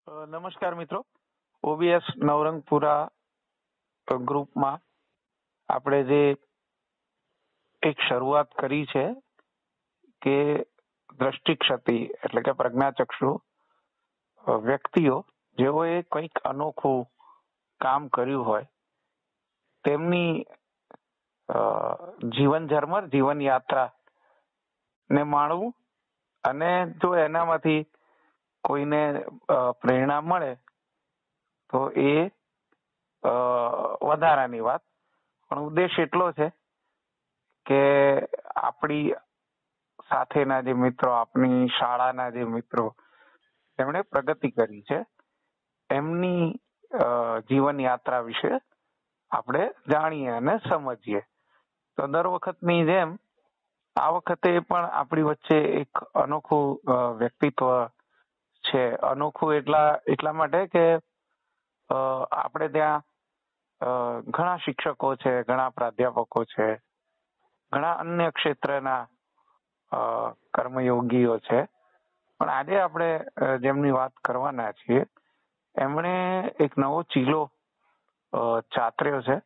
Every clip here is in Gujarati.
નમસ્કાર મિત્રો. ઓબીએસ નવરંગપુરા ગ્રુપમાં આપણે જે એક શરૂઆત કરી છે કે દ્રષ્ટિક્ષતિ એટલે કે પ્રજ્ઞાચક્ષુ વ્યક્તિઓ જેઓએ કંઈક અનોખું કામ કર્યું હોય તેમની જીવન ઝરમર જીવન યાત્રા ને માણવું, અને જો એનામાંથી કોઈને પ્રેરણા મળે તો એ વધારાની વાત. પણ ઉદ્દેશ એટલો છે કે આપણી સાથેના જે મિત્રો, આપણી શાળાના જે મિત્રો એમણે પ્રગતિ કરી છે એમની જીવન યાત્રા વિશે આપણે જાણીએ અને સમજીએ. તો દર વખતની જેમ આ વખતે પણ આપણી વચ્ચે એક અનોખું વ્યક્તિત્વ છે. અનોખું એટલા માટે કે આપણે ત્યાં ઘણા શિક્ષકો છે, ઘણા પ્રાધ્યાપકો છે, ઘણા અન્ય ક્ષેત્રના કર્મયોગીઓ છે. પણ આજે આપણે જેમની વાત કરવાના છીએ એમણે એક નવો ચીલો ચાતર્યો છે,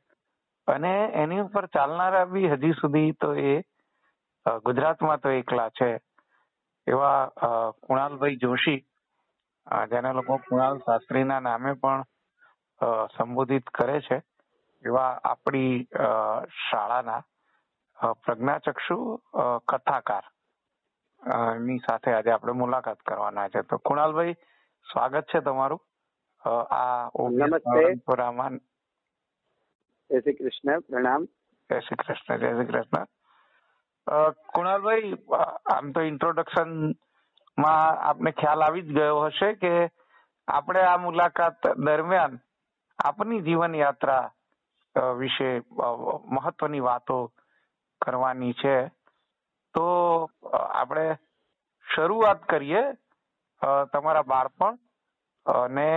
અને એની ઉપર ચાલનારા બી હજી સુધી તો એ ગુજરાતમાં તો એકલા છે. એવા કુણાલભાઈ જોશી, જેને લોકો કુણાલ શાસ્ત્રીના નામે પણ સંબોધિત કરે છે, એવા આપણી શાળાના પ્રજ્ઞાચક્ષુ કથાકાર ની સાથે આજે આપણે મુલાકાત કરવાના છે. તો કુણાલભાઈ, સ્વાગત છે તમારું આ નવરંગપુરામાં. જય શ્રી કૃષ્ણ. પ્રણામ. જય શ્રી કૃષ્ણ. જય શ્રી કૃષ્ણ. કુણાલભાઈ, આમ તો ઇન્ટ્રોડક્શન માં આપને ખ્યાલ આવી જ ગયો હશે કે આપણે આ મુલાકાત દરમિયાન આપની જીવન યાત્રા વિશે મહત્વની વાતો કરવાની છે. તો આપણે શરૂઆત કરીએ તમારા બાળપણ અને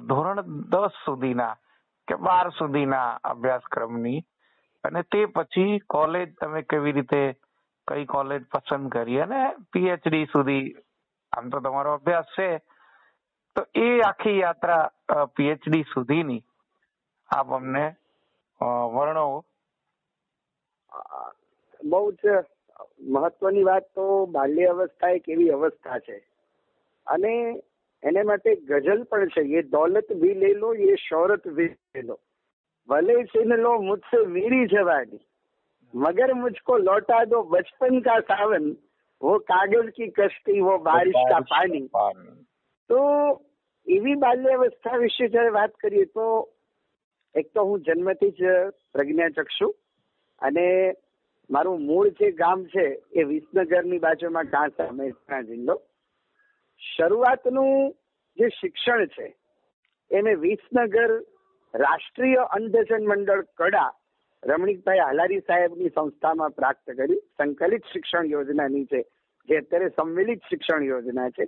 ધોરણ 10 સુધીના કે 12 સુધીના અભ્યાસક્રમની, અને તે પછી કોલેજ તમે કેવી રીતે, કઈ કોલેજ પસંદ કરી, અને પીએચડી સુધી આમ તો તમારો અભ્યાસ છે. તો એ આખી યાત્રા પીએચડી સુધીની આપ અમને વર્ણવો. બહુ જ મહત્વની વાત તો બાલ્ય અવસ્થા એક એવી અવસ્થા છે, અને એને માટે ગઝલ પણ છે. ये दौलत भी ले लो, ये शौहरत भी ले लो, भले छीन लो मुझसे मेरी जवानी, मगर मुझको लौटा दो बचपन का सावन, वो कागज की कश्ती, वो बारिश का पानी. તો એવી બાલ્ય અવસ્થા વિશે જયારે વાત કરીએ તો એક તો હું જન્મથી જ પ્રજ્ઞાચક્ષુ, અને મારું મૂળ જે ગામ છે એ વિસનગરની બાજુમાં કાંસા, મહેસાણા જિલ્લો. શરૂઆતનું જે શિક્ષણ છે એ મેં વિસનગર રાષ્ટ્રીય અંધજન મંડળ કડા રમણીકભાઈ હાલારી સાહેબની સંસ્થામાં પ્રાપ્ત કર્યું, સંકલિત શિક્ષણ યોજના નીચે, જે અત્યારે સંમિલિત શિક્ષણ યોજના છે.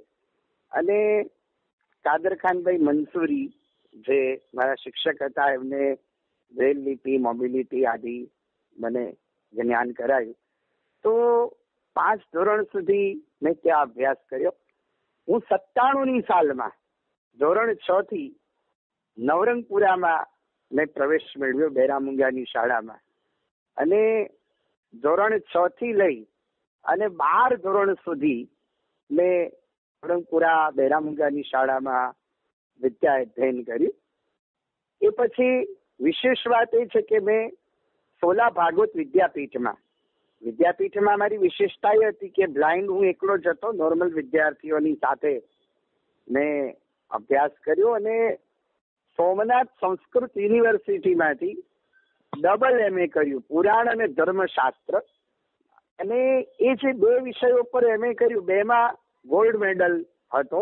અને કાદરખાનભાઈ મંસૂરી જે મારા શિક્ષક હતા, એમને બ્રેલ લિપિ, મોબિલિટી આદિ મને જ્ઞાન કરાયું. તો 5 ધોરણ સુધી મેં ત્યાં અભ્યાસ કર્યો. હું 97ની સાલમાં ધોરણ 6 થી નવરંગપુરામાં મેં પ્રવેશ મેળવ્યો, બેરામુંગાની શાળામાં. અને ધોરણ 6 થી લઈ અને 12 ધોરણ સુધી મેં નવરંગપુરા બેરામુંગાની શાળામાં વિદ્યા અધ્યયન કર્યું. એ પછી વિશેષ વાત એ છે કે મેં સોલા ભાગવત વિદ્યાપીઠમાં મારી વિશેષતા એ હતી કે બ્લાઇન્ડ હું એકલો જ હતો, નોર્મલ વિદ્યાર્થીઓની સાથે મેં અભ્યાસ કર્યો. અને સોમનાથ સંસ્કૃત યુનિવર્સિટીમાંથી ડબલ MA કર્યું, પુરાણ અને ધર્મશાસ્ત્ર. અને એ જે 2 વિષયો પર MA કર્યું, 2માં ગોલ્ડ મેડલ હતો.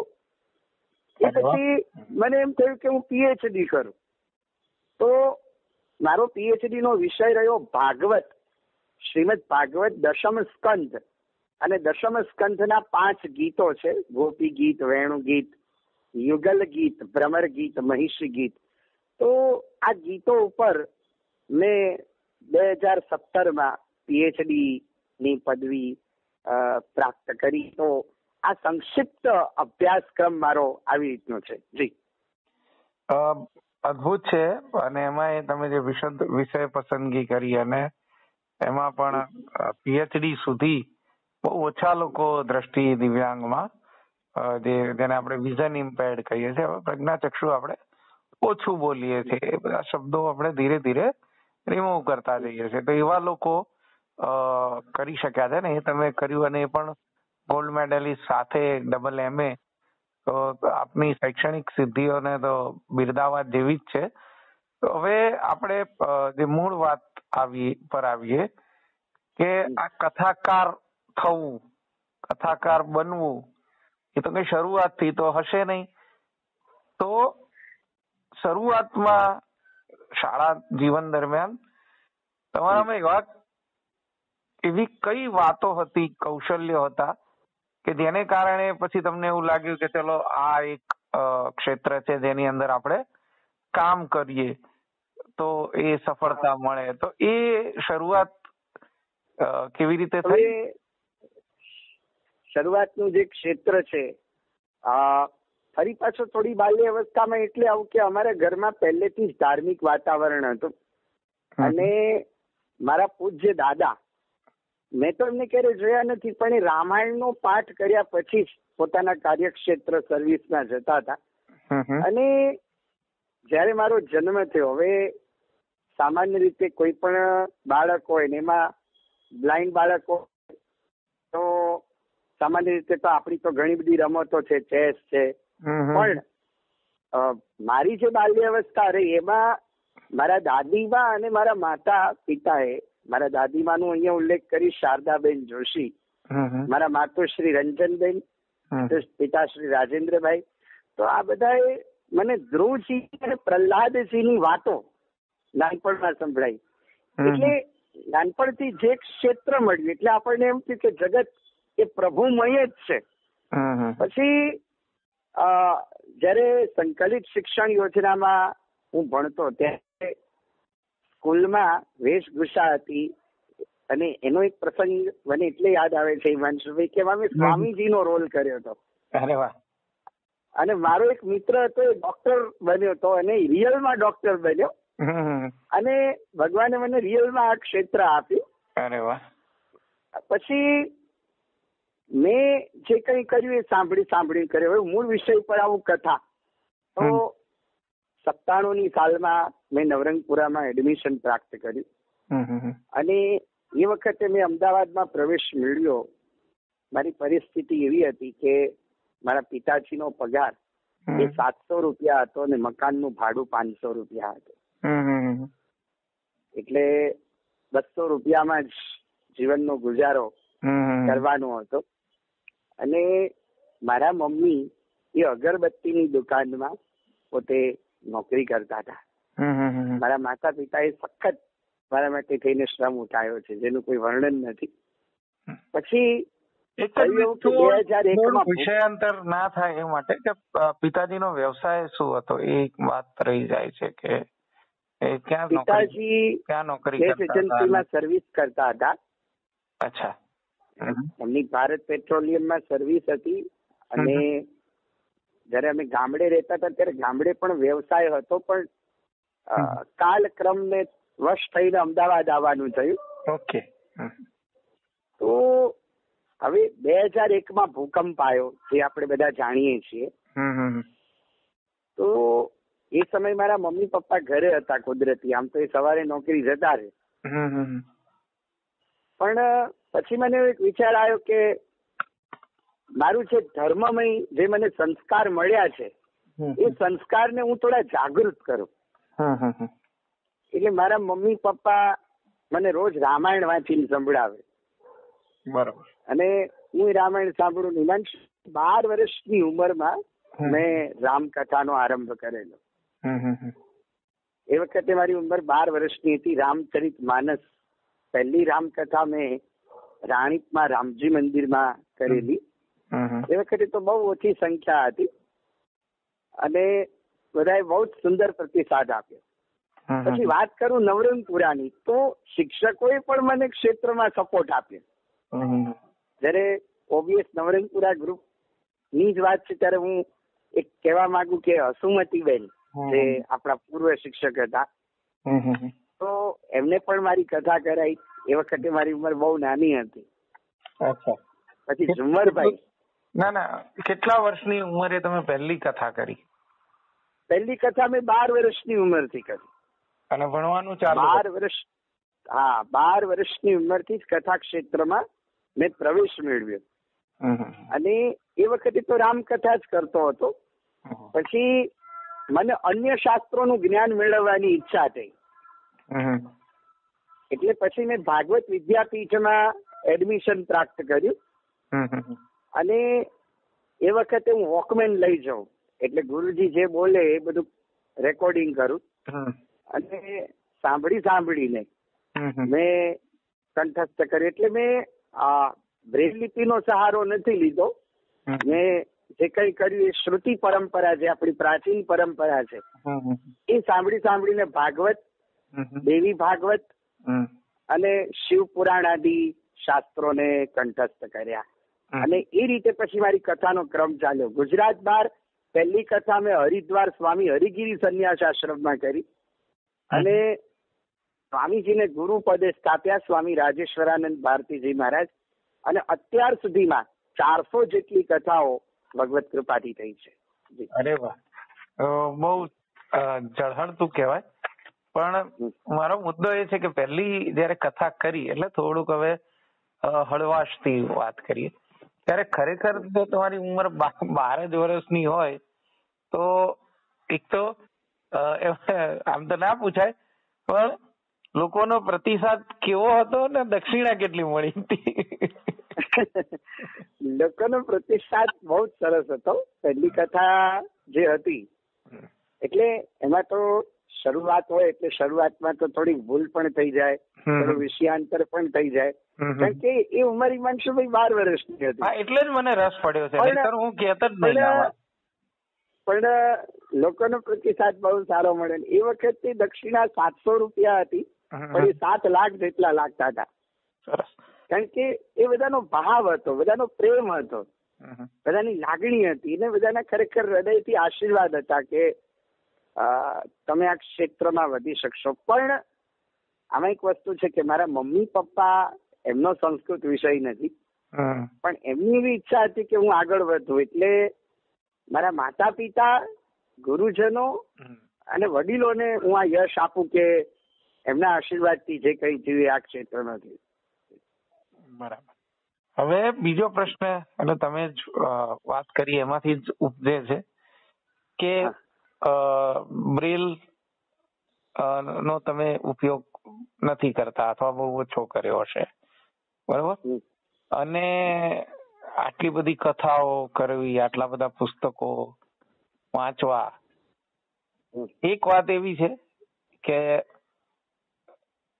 એ પછી મને એમ થયું કે હું પીએચડી કરું. તો મારો પીએચડી નો વિષય રહ્યો ભાગવત, શ્રીમદ ભાગવત દશમ સ્કંધ. અને દશમ સ્કંધના 5 ગીતો છે: ગોપી ગીત, વેણુ ગીત, યુગલ ગીત, ભ્રમર ગીત, મહિષી ગીત. તો આ ગીતો ઉપર મેં 2017માં પીએચડી ની પદવી પ્રાપ્ત કરી. તો આ સંક્ષિપ્ત અભ્યાસક્રમ મારો આવી રીતનો છે. જી. અદભુત છે. અને એમાં તમે જે વિષય પસંદગી કરી અને એમાં પણ પીએચડી સુધી બહુ ઓછા લોકો દ્રષ્ટિ દિવ્યાંગમાં જેને આપણે વિઝન ઇમ્પેર્ડ કહીએ છીએ, હવે પ્રજ્ઞાચક્ષુ આપણે ઓછું બોલીએ છીએ, એ બધા શબ્દો આપણે ધીરે ધીરે રિમૂવ કરતા જઈએ છીએ. તો એવા લોકો કરી શક્યા છે ને, એ તમે કર્યું અને એ પણ ગોલ્ડ મેડલિસ્ટ સાથે MA, તો આપની શૈક્ષણિક સિદ્ધિઓને તો બિરદાવા જેવી જ છે. તો હવે આપણે જે મૂળ વાત પર આવીએ કે આ કથાકાર થવું, કથાકાર બનવું, એ તો કઈ શરૂઆતથી તો હશે નહીં. તો શરૂઆતમાં શાળા જીવન દરમિયાન તમારામાં એવી કઈ વાતો હતી, કૌશલ્યો હતા કે જેને કારણે પછી તમને એવું લાગ્યું કે ચલો આ એક ક્ષેત્ર છે જેની અંદર આપણે કામ કરીએ તો એ સફળતા મળે? તો એ શરૂઆત કેવી રીતે થઈ? શરૂઆતનું જે ક્ષેત્ર છે, ફરી પાછો થોડી બાલ્ય અવસ્થામાં એટલે આવું કે અમારા ઘરમાં પહેલેથી જ ધાર્મિક વાતાવરણ હતું. અને મારા પૂજ્ય દાદા, મેં તો એમને ક્યારે જોયા નથી, પણ એ રામાયણનો પાઠ કર્યા પછી જ પોતાના કાર્યક્ષેત્ર સર્વિસમાં જતા હતા. અને જયારે મારો જન્મ થયો, હવે સામાન્ય રીતે કોઈ પણ બાળક હોય ને એમાં બ્લાઇન્ડ બાળકો તો સામાન્ય રીતે તો આપણી તો ઘણી બધી રમતો છે, ચેસ છે, પણ મારી જે બાલ્ય અવસ્થા રહી એમાં મારા દાદીમા અને મારા માતા પિતાએ, મારા દાદીમાનું અહીંયા ઉલ્લેખ કરી શારદાબેન જોશી, મારા માતુશ્રી રંજનબેન, પિતાશ્રી રાજેન્દ્રભાઈ, તો આ બધાએ મને ધ્રુવજી અને પ્રહલાદજીની વાતો નાનપણમાં સંભળાઈ. એટલે નાનપણથી જે ક્ષેત્ર મળ્યું એટલે આપણને એમ થયું કે જગત એ પ્રભુમય જ છે. પછી જયારે સંકલિત શિક્ષણ યોજનામાં હું ભણતો ત્યારે સ્કૂલમાં વેશભૂષા હતી, અને એનો એક પ્રસંગ મને એટલે યાદ આવે છે હિમાંશુભાઈ, કે અમે સ્વામીજીનો રોલ કર્યો હતો. અરે વાહ. અને મારો એક મિત્ર હતો, એ ડોક્ટર બન્યો હતો અને રિયલમાં ડોક્ટર બન્યો, અને ભગવાને મને રિયલમાં આ ક્ષેત્ર આપ્યું. અરે વાહ. પછી મેં જે કંઈ કર્યું એ સાંભળી કર્યું. હવે મૂળ વિષય પર આવું કથા તો 97ની સાલમાં મેં નવરંગપુરામાં એડમિશન પ્રાપ્ત કર્યું, અને એ વખતે મેં અમદાવાદમાં પ્રવેશ મેળવ્યો. મારી પરિસ્થિતિ એવી હતી કે મારા પિતાજીનો પગાર એ 700 રૂપિયા હતો અને મકાનનું ભાડું 500 રૂપિયા હતું. એટલે 200 રૂપિયામાં જ જીવનનો ગુજારો કરવાનો હતો. અને મારા મમ્મી એ અગરબત્તીની દુકાનમાં પોતે નોકરી કરતા હતા. મારા માતા પિતાએ સખત મારા માટે થઈને શ્રમ ઉઠાવ્યો છે, જેનું કોઈ વર્ણન નથી. પછી વિષયાંતર ના થાય એ માટે કે પિતાજીનો વ્યવસાય શું હતો એ વાત રહી જાય છે કે પિતાજી ગેસ એજન્સીમાં સર્વિસ કરતા હતા. અચ્છા. એમની ભારત પેટ્રોલિયમમાં સર્વિસ હતી. અને જયારે અમે ગામડે રહેતા હતા ત્યારે ગામડે પણ વ્યવસાય હતો, પણ કાલક્રમને વશ થઈને અમદાવાદ આવવાનું થયું. ઓકે. તો હવે 2001માં ભૂકંપ આવ્યો, જે આપણે બધા જાણીએ છીએ. તો એ સમય મારા મમ્મી પપ્પા ઘરે હતા કુદરતી, આમ તો એ સવારે નોકરી જતા રહે. પણ પછી મને એક વિચાર આવ્યો કે મારું જે ધર્મમય જે મને સંસ્કાર મળ્યા છે એ સંસ્કારને હું થોડા જાગૃત કરું. એટલે મારા મમ્મી પપ્પા મને રોજ રામાયણ વાંચીને સંભળાવે. બરાબર. અને હું રામાયણ સાંભળું. હિમાંશ 12 વર્ષની ઉંમરમાં મેં રામકથાનો આરંભ કરેલો. એ વખતે મારી ઉંમર 12 વર્ષની હતી. રામચરિત માનસ પહેલી રામકથા મેં રાણીપમાં રામજી મંદિરમાં કરેલી. એ વખતે તો બહુ ઓછી સંખ્યા હતી અને બધાએ બહુ જ સુંદર પ્રતિસાદ આપ્યો. પછી વાત કરું નવરંગપુરાની, તો શિક્ષકોએ પણ મને ક્ષેત્રમાં સપોર્ટ આપ્યો. જયારે ઓબીએસ નવરંગપુરા ગ્રુપ ની જ વાત છે ત્યારે હું એક કહેવા માંગુ કે હસુમતીબેન જે આપણા પૂર્વ શિક્ષક હતા, તો એમને પણ મારી કથા કરાઈ. એ વખતે મારી ઉંમર બહુ નાની હતી. પછી ઝુમરભાઈ. ના, કેટલા વર્ષની ઉંમરે તમે પહેલી કથા કરી? પહેલી કથા મેં 12 વર્ષની ઉંમરથી કરી. અને ભણવાનું ચાલુ? 12 વર્ષ. હા, 12 વર્ષની ઉંમરથી જ કથા ક્ષેત્રમાં મેં પ્રવેશ મેળવ્યો. અને એ વખતે તો રામકથા જ કરતો હતો. પછી મને અન્ય શાસ્ત્રોનું જ્ઞાન મેળવવાની ઈચ્છા થઈ. એટલે પછી મેં ભાગવત વિદ્યાપીઠમાં એડમિશન પ્રાપ્ત કર્યું. અને એ વખતે હું વોકમેન લઈ જાઉં, એટલે ગુરુજી જે બોલે એ બધું રેકોર્ડિંગ કરું. અને સાંભળીને મેં કંઠસ્થ કર્યું. એટલે મેં બ્રેલ લિપિનો સહારો નથી લીધો. મેં જે કઈ કર્યું એ શ્રુતિ પરંપરા, જે આપણી પ્રાચીન પરંપરા છે, એ સાંભળીને ભાગવત, દેવી ભાગવત અને શિવ પુરાણ આદિ શાસ્ત્રોને કંઠસ્થ કર્યા. અને એ રીતે પછી મારી કથાનો ક્રમ ચાલ્યો. ગુજરાત બહાર પહેલી કથા મેં હરિદ્વાર સ્વામી હરિગીરી સંન્યાસ આશ્રમમાં કરી. અને સ્વામીજીને ગુરુ પદે સ્થાપ્યા, સ્વામી રાજેશ્વરાનંદ ભારતીજી મહારાજ. અને અત્યાર સુધીમાં 400 જેટલી કથાઓ ભગવત કૃપાથી થઈ છે. અરે વાહ, બહુ ઝળહળતું કહેવાય. પણ મારો મુદ્દો એ છે કે પહેલી જયારે કથા કરી એટલે થોડુંક હવે હળવાશથી વાત કરીએ. ત્યારે ખરેખર જો તમારી ઉંમર 12 જ વર્ષની હોય તો એક તો આમ તો ના પૂછાય, પણ લોકોનો પ્રતિસાદ કેવો હતો ને દક્ષિણા કેટલી મળી હતી? લોકોનો પ્રતિસાદ બહુ જ સરસ હતો. પહેલી કથા જે હતી એટલે એમાં તો શરૂઆત હોય એટલે શરૂઆતમાં તો થોડી ભૂલ પણ થઈ જાય, થોડું વિષયાંતર પણ થઈ જાય, કારણ કે એ ઉંમર હિમાંશુભાઈ 12 વર્ષની હતી. એટલે જ મને રસ પડ્યો છે, હું કહેતો જ નહીં. પણ લોકોનો પ્રતિસાદ બહુ સારો મળે. એ વખતે દક્ષિણા 700 રૂપિયા હતી, પણ એ 7 લાખ જેટલા લાગતા હતા. કારણ કે એ બધાનો ભાવ હતો, બધાનો પ્રેમ હતો, બધાની લાગણી હતી, અને બધાના ખરેખર હૃદયથી આશીર્વાદ હતા કે તમે આ ક્ષેત્રમાં વધી શકશો. પણ આમાં એક વસ્તુ છે કે મારા મમ્મી પપ્પા, એમનો સંસ્કૃત વિષય નથી, પણ એમની એવી ઈચ્છા હતી કે હું આગળ વધું. એટલે મારા માતા પિતા, ગુરુજનો અને વડીલોને હું આ યશ આપું કે એમના આશીર્વાદથી જે કઈ થયું આ ક્ષેત્રમાં થયું. બરાબર. હવે બીજો પ્રશ્ન, એટલે તમે વાત કરી એમાંથી જ ઉપજે છે કે બ્રેલ નો તમે ઉપયોગ નથી કરતા અથવા બહુ ઓછો કર્યો હશે, બરોબર? અને આટલી બધી કથાઓ કરવી, આટલા બધા પુસ્તકો વાંચવા, એક વાત એવી છે કે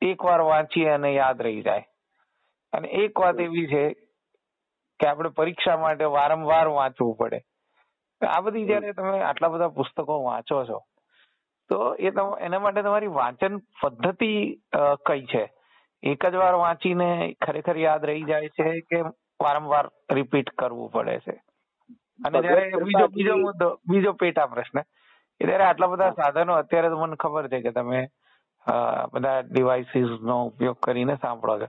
એક વાર વાંચીએ અને યાદ રહી જાય, અને એક વાત એવી છે કે આપણે પરીક્ષા માટે વારંવાર વાંચવું પડે. આ બધી જયારે તમે આટલા બધા પુસ્તકો વાંચો છો તો એના માટે તમારી વાંચન પદ્ધતિ કઈ છે? એક જ વાર વાંચીને ખરેખર યાદ રહી જાય છે કે વારંવાર રિપીટ કરવું પડે છે? અને જયારે બીજો પેટા પ્રશ્ન, ત્યારે આટલા બધા સાધનો, અત્યારે તો મને ખબર છે કે તમે બધા ડિવાઇસીસ નો ઉપયોગ કરીને સાંભળો છો,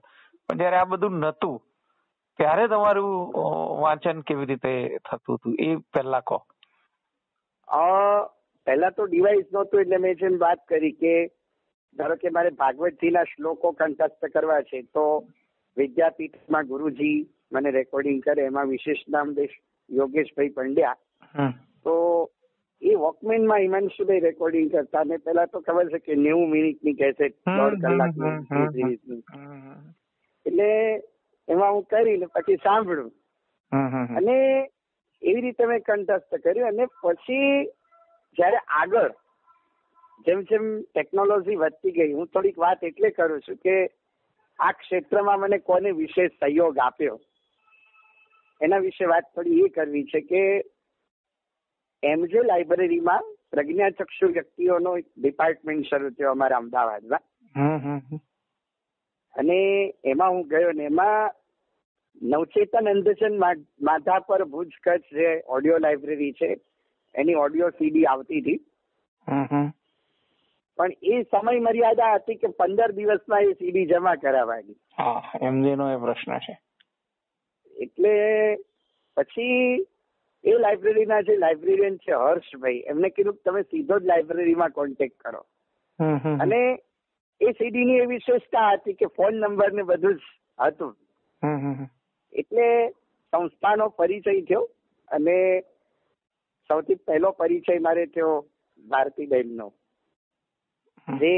પણ જયારે આ બધું નતું ત્યારે તમારું વાંચન કેવી રીતે થતું હતું એ પહેલા કહો. પહેલા તો ડિવાઇસ નહોતું, એટલે મેં જેમ વાત કરી કે ધારો કે મારે ભાગવતજીના શ્લોકો કંઠસ્થ કરવા છે તો વિદ્યાપીઠમાં ગુરુજી મને રેકોર્ડિંગ કરે, એમાં વિશેષ નામ યોગેશભાઈ પંડ્યા, તો એ વોકમેનમાં હિમાંશુભાઈ રેકોર્ડિંગ કરતા. ને પેલા તો ખબર છે કે 90 મિનિટની કેસેટ, 1.5 કલાકની, એટલે એમાં હું કરીને પછી સાંભળું, અને એવી રીતે મેં કંઠસ્થ કર્યું. અને પછી જયારે આગળ જેમ જેમ ટેકનોલોજી વધતી ગઈ, હું થોડીક વાત એટલે કરું છું કે આ ક્ષેત્રમાં મને કોને વિશેષ સહયોગ આપ્યો એના વિશે વાત થોડી એ કરવી છે કે એમજે લાઇબ્રેરીમાં પ્રજ્ઞાચક્ષુ વ્યક્તિઓનો એક ડિપાર્ટમેન્ટ શરૂ થયો અમારા અમદાવાદમાં, અને એમાં હું ગયો ને એમાં નવચેતન અંધજન માધાપર ભુજ કચ્છ જે ઓડિયો લાઇબ્રેરી છે એની ઓડિયો સીડી આવતી હતી. પણ એ સમય મર્યાદા હતી કે 15 દિવસમાં એ સીડી જમા કરાવવાની. એમનો એ પ્રશ્ન છે. એટલે પછી એ લાઇબ્રેરીના જે લાઇબ્રેરિયન છે હર્ષભાઈ, એમને કીધું તમે સીધો જ લાઇબ્રેરીમાં કોન્ટેક્ટ કરો. અને એ સીડી ની એવી વિશેષતા હતી કે ફોન નંબર ને બધું જ હતું. એટલે સંસ્થાનો પરિચય થયો અને સૌથી પહેલો પરિચય મારે થયો ભારતીબેનનો, જે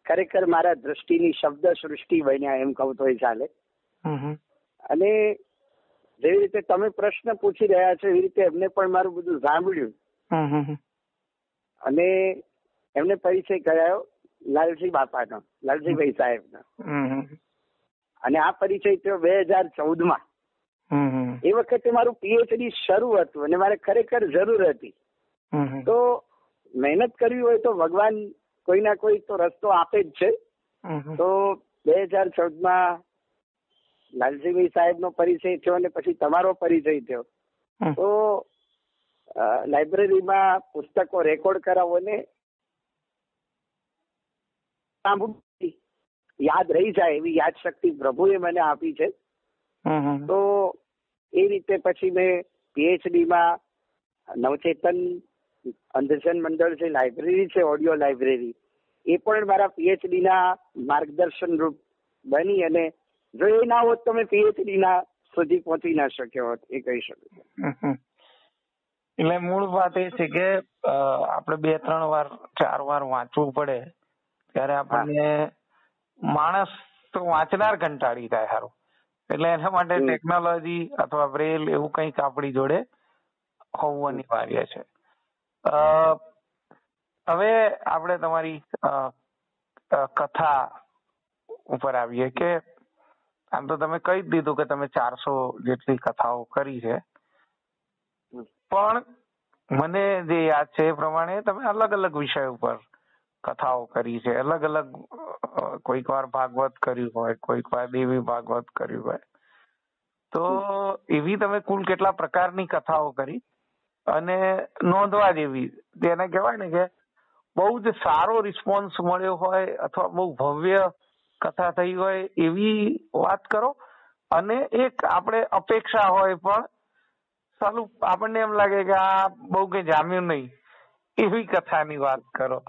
ખરેખર મારા દ્રષ્ટિની શબ્દ સૃષ્ટિ બન્યા એમ કહું તો ચાલે. અને જેવી રીતે તમે પ્રશ્ન પૂછી રહ્યા છો એવી રીતે એમને પણ મારું બધું સાંભળ્યું અને એમને પરિચય કરાયો લાલજી બાપાનો, લાલજીભાઈ સાહેબનો. અને આ પરિચય થયો 2014માં. એ વખતે મારું પીએચડી શરૂ હતું અને મારે ખરેખર જરૂર હતી. તો મહેનત કરવી હોય તો ભગવાન કોઈ ના કોઈ તો રસ્તો આપે જ છે. તો 2014માં લાલજીભાઈ સાહેબનો પરિચય થયો અને પછી તમારો પરિચય થયો. તો લાઇબ્રેરીમાં પુસ્તકો રેકોર્ડ કરાવો ને યાદ રહી જાય એવી યાદ શક્તિ પ્રભુએ મને આપી છે. તો એ રીતે પછી મેં પીએચડીમાં નવચેતન અંધજન મંડળ જે લાઇબ્રેરી છે ઓડિયો લાઇબ્રેરી, એ પણ મારા પીએચડી ના માર્ગદર્શન રૂપ બની. અને જો એ ના હોત તો મેં પીએચડી ના સુધી પહોંચી ના શક્યો હોત, એ કહી શકું. એટલે મૂળ વાત એ છે કે આપણે 2-3 વાર 4 વાર વાંચવું પડે ત્યારે આપણને માણસ તો વાંચનાર કંટાળી જાય સારું. એટલે એના માટે ટેકનોલોજી અથવા બ્રેલ એવું કંઈક આપણી જોડે હોવું અનિવાર્ય છે. હવે આપણે તમારી કથા ઉપર આવીએ કે આમ તો તમે કહી જ દીધું કે તમે 400 જેટલી કથાઓ કરી છે, પણ મને જે યાદ છે એ પ્રમાણે તમે અલગ અલગ વિષય ઉપર કથાઓ કરી છે. અલગ અલગ, કોઈક વાર ભાગવત કર્યું હોય, કોઈક વાર દેવી ભાગવત કર્યું હોય. તો એવી તમે કુલ કેટલા પ્રકારની કથાઓ કરી અને નોંધવા જેવી, તેને કહેવાય ને કે બહુ જ સારો રિસ્પોન્સ મળ્યો હોય અથવા બહુ ભવ્ય કથા થઈ હોય એવી વાત કરો. અને એક આપણે અપેક્ષા હોય પણ સાલું આપણને એમ લાગે કે આ બહુ કઈ જામ્યું નહીં એવી કથાની વાત કરો.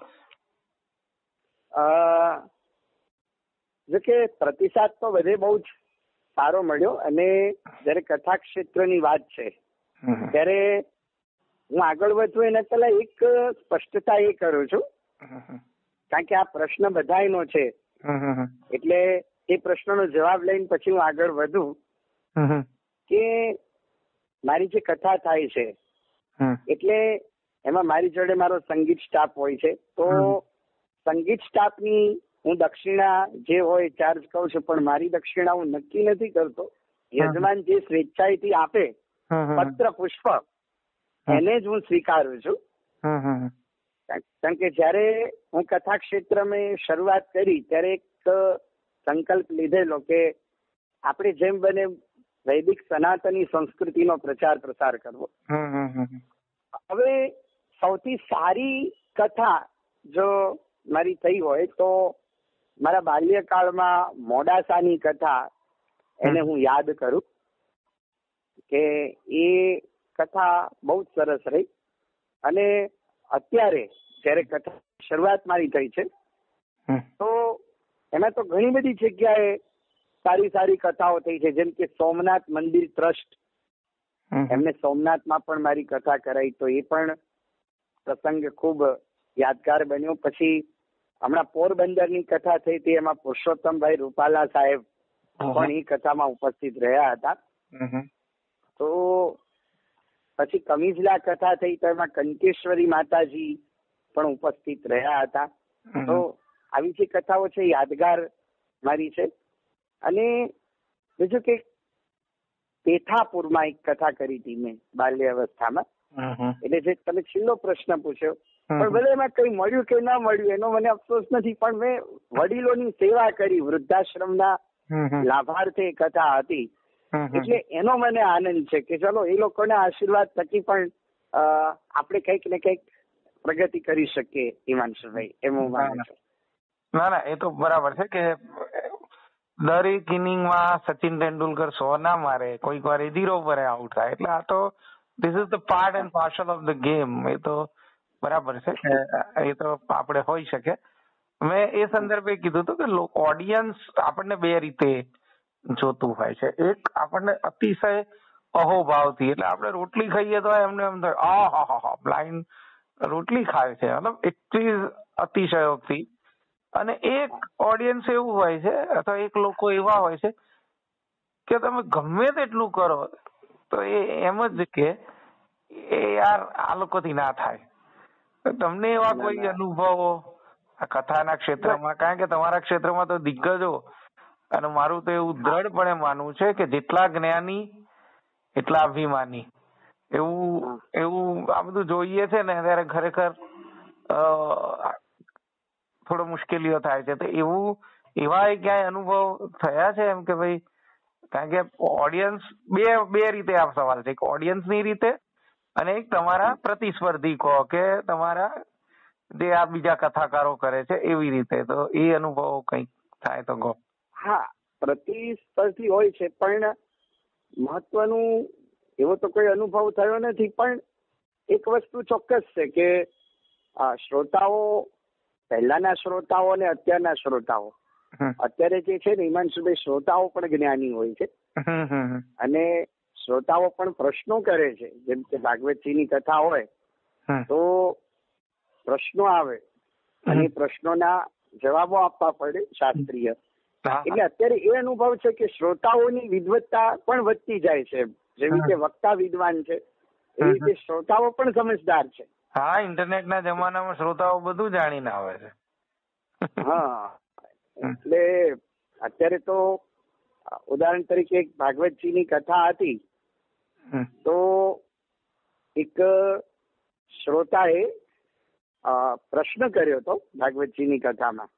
જો કે પ્રતિસાદ તો બધે બહુ જ સારો મળ્યો. અને જયારે કથા ક્ષેત્રની વાત છે ત્યારે હું આગળ વધું એના પહેલા એક સ્પષ્ટતા એ કરું છું, કારણ કે આ પ્રશ્ન બધાયનો છે એટલે એ પ્રશ્નનો જવાબ લઈને પછી હું આગળ વધું કે મારી જે કથા થાય છે એટલે એમાં મારી જોડે મારો સંગીત સ્ટાફ હોય છે. તો સંગીત સ્ટાફની હું દક્ષિણા જે હોય ચાર્જ કરું છું, પણ મારી દક્ષિણા હું નક્કી નથી કરતો. યજમાન જે સ્વેચ્છાએથી આપે પત્ર પુષ્પ એને જ હું સ્વીકારું છું. કારણ કે જયારે હું કથા ક્ષેત્રમાં શરૂઆત કરી ત્યારે એક સંકલ્પ લીધેલો કે આપણે જેમ બને વૈદિક સનાતની સંસ્કૃતિનો પ્રચાર પ્રસાર કરવો. હવે સૌથી સારી કથા જો મારી થઈ હોય તો મારા બાલ્યકાળમાં મોડાસાની કથા એને હું યાદ કરું કે એ કથા બહુ જ સરસ રહી. અને અત્યારે જયારે કથા શરૂઆત મારી થઈ છે તો એમાં તો ઘણી બધી જગ્યાએ સારી સારી કથાઓ થઈ છે. જેમ કે સોમનાથ મંદિર ટ્રસ્ટ, એમને સોમનાથમાં પણ મારી કથા કરાઈ, તો એ પણ પ્રસંગ ખૂબ યાદગાર બન્યો. પછી હમણાં પોરબંદરની કથા થઈ હતી, એમાં પુરુષોત્તમભાઈ રૂપાલા સાહેબ પણ એ કથામાં ઉપસ્થિત રહ્યા હતા. તો પછી કમિજલા કથા થઈ તો એમાં કંકેશ્વરી માતાજી પણ ઉપસ્થિત રહ્યા હતા. તો આવી જે કથાઓ છે યાદગાર મારી છે. અને બીજું કે પેથાપુરમાં એક કથા કરી હતી મેં બાલ્ય અવસ્થામાં. એટલે જે તમે છેલ્લો પ્રશ્ન પૂછ્યો, પણ ભલે એમાં કઈ મળ્યું કે ના મળ્યું એનો મને અફસોસ નથી, પણ મેં વડીલોની સેવા કરી, વૃદ્ધાશ્રમના લાભાર્થે કથા હતી. એટલે એનો મને આનંદ છે કે ચલો એ લોકોના આશીર્વાદ થકી પણ આપણે કંઈક ને કંઈક પ્રગતિ કરી શકીએ. હિમાંશુભાઈ, એમ હું માનું છું. ના એ તો બરાબર છે કે દરેક ઇનિંગમાં સચિન તેંડુલકર 100 ના મારે, કોઈક વાર એ 0 પર આઉટ થાય, એટલે આ તો this is the part and parcel of the game. એ તો બરાબર છે કે એ તો આપણે હોઈ શકે. મેં એ સંદર્ભે કીધું હતું કે ઓડિયન્સ આપણને બે રીતે જોતું હોય છે. એક આપણને અતિશય અહોભાવથી, એટલે આપણે રોટલી ખાઈએ તો એમને એમ થાય આ બ્લાઇન્ડ રોટલી ખાય છે, મતલબ એટલી અતિશયોક્તિ. અને એક ઓડિયન્સ એવું હોય છે અથવા એક લોકો એવા હોય છે કે તમે ગમે તેટલું કરો તો એ એમ જ કે એ યાર આ લોકોથી ના થાય. તમને એવા કોઈ અનુભવો આ કથાના ક્ષેત્રમાં, કારણ કે તમારા ક્ષેત્રમાં તો દિગ્ગજો, અને મારું તો એવું દ્રઢપણે માનવું છે કે જેટલા જ્ઞાની એટલા અભિમાની, એવું આ બધું જોઈએ છે ને ત્યારે ખરેખર થોડો મુશ્કેલીઓ થાય છે. તો એવા ક્યાંય અનુભવ થયા છે એમ કે ભાઈ, કારણ કે ઓડિયન્સ બે રીતે આ સવાલ છે, એક ઓડિયન્સની રીતે અને એક તમારા પ્રતિસ્પર્ધી કહો કે તમારા જે આ બીજા કથાકારો કરે છે એવી રીતે. તો એ અનુભવ કંઈક થાય તો કહો. હા, પ્રતિસ્પર્ધી હોય છે, પણ મહત્વનું એવો તો કોઈ અનુભવ થયો નથી. પણ એક વસ્તુ ચોક્કસ છે કે શ્રોતાઓ, પહેલાના શ્રોતાઓ અને અત્યારના શ્રોતાઓ, અત્યારે જે છે ને હિમાંશુભાઈ, શ્રોતાઓ પણ જ્ઞાની હોય છે અને શ્રોતાઓ પણ પ્રશ્નો કરે છે. જેમ કે ભાગવતજીની કથા હોય તો પ્રશ્નો આવે અને પ્રશ્નોના જવાબો આપવા પડે શાસ્ત્રીય. એટલે અત્યારે એ અનુભવ છે કે શ્રોતાઓની વિદ્વત્તા પણ વધતી જાય છે. જેવી રીતે વક્તા વિદ્વાન છે એવી રીતે શ્રોતાઓ પણ સમજદાર છે. હા, ઇન્ટરનેટના જમાનામાં શ્રોતાઓ બધું જાણીને આવે છે. હા, એટલે અત્યારે તો ઉદાહરણ તરીકે એક ભાગવતજીની કથા હતી તો એક શ્રોતાએ પ્રશ્ન કર્યો હતો ભાગવતજીની કથામાં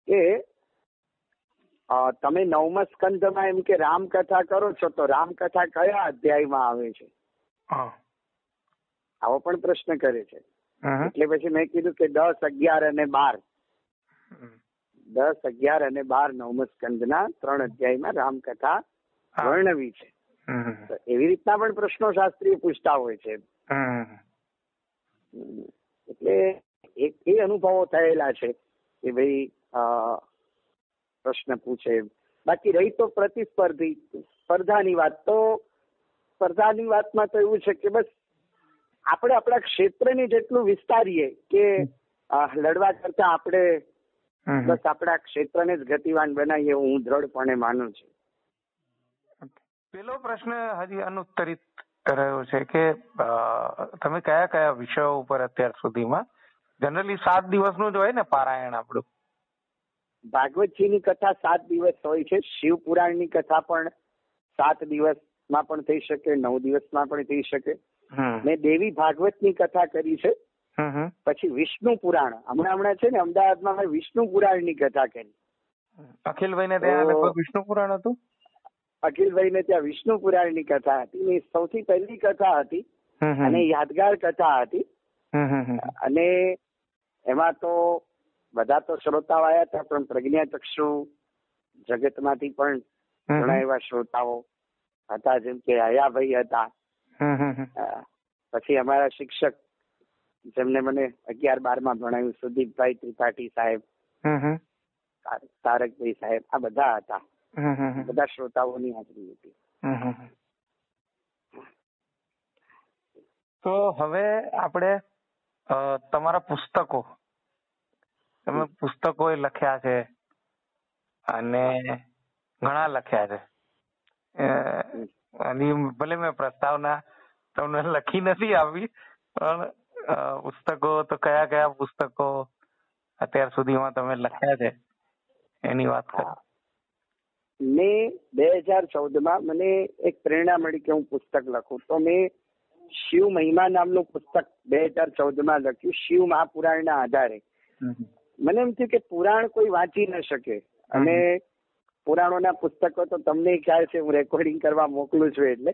કે તમે 9મા સ્કંધમાં એમ કે રામકથા કરો છો તો રામકથા કયા અધ્યાયમાં આવે છે? આવો પણ પ્રશ્ન કરે છે. એટલે પછી મેં કીધું કે 10, 11 અને 12. 10, 11 અને 12 9મા સ્કંધના 3 અધ્યાયમાં રામકથા વર્ણવી છે. એવી રીતના પણ પ્રશ્નો શાસ્ત્રીય પૂછતા હોય છે. એટલે એ અનુભવો થયેલા છે કે ભાઈ પ્રશ્ન પૂછે. બાકી રહી તો સ્પર્ધાની વાત, તો સ્પર્ધાની વાતમાં તો એવું છે કે બસ આપણે આપણા ક્ષેત્રને જેટલું વિસ્તારીએ કે લડવા કરતા આપણે બસ આપણા ક્ષેત્રને જ ગતિવાન બનાવીએ, હું દ્રઢપણે માનું છું. પેલો પ્રશ્ન હજી અનુત્તરિત રહ્યો છે કે તમે કયા કયા વિષયો ઉપર અત્યાર સુધીમાં, જનરલી 7 દિવસનું જ હોય ને પારાયણ આપણું? ભાગવતજીની કથા 7 દિવસ હોય છે. શિવ પુરાણની કથા પણ 7 દિવસમાં પણ થઈ શકે, 9 દિવસમાં પણ થઈ શકે. મેં દેવી ભાગવતની કથા કરી છે. પછી વિષ્ણુ પુરાણ હમણાં છે ને અમદાવાદમાં મેં વિષ્ણુ પુરાણની કથા કરી. અખિલભાઈને ત્યાં લગભગ વિષ્ણુ પુરાણ હતું. અખિલભાઈને ત્યાં વિષ્ણુ પુરાણની કથા હતી. સૌથી પહેલી કથા હતી અને યાદગાર કથા હતી. અને એમાં તો બધા તો શ્રોતાઓ આવ્યા હતા, પણ પ્રજ્ઞાચક્ષુ જગતમાંથી પણ ઘણા એવા શ્રોતાઓ હતા, જેમ કે હયાભાઈ હતા. પછી અમારા શિક્ષક જેમને મને 11-12માં ભણાવ્યું, સુદીપભાઈ ત્રિપાઠી સાહેબ, તારકભાઈ સાહેબ, આ બધા હતા. બધા શ્રોતાઓની હાજરી હતી. તો હવે આપણે તમારા પુસ્તકો, તમે પુસ્તકો લખ્યા છે અને ઘણા લખ્યા છે. ભલે મેં પ્રસ્તાવના તમને લખી નથી આપી, પણ પુસ્તકો તો કયા કયા પુસ્તકો અત્યાર સુધીમાં તમે લખ્યા છે એની વાત કરો. મેં 2014માં મને એક પ્રેરણા મળી કે હું પુસ્તક લખું, તો મેં શિવ મહિમા નામનું પુસ્તક 2014માં લખ્યું. શિવ મહાપુરાણના આધારે મને એમ થયું કે પુરાણ કોઈ વાંચી ન શકે અને પુરાણોના પુસ્તકો તો તમને ખ્યાલ છે, હું રેકોર્ડિંગ કરવા મોકલું છું એટલે.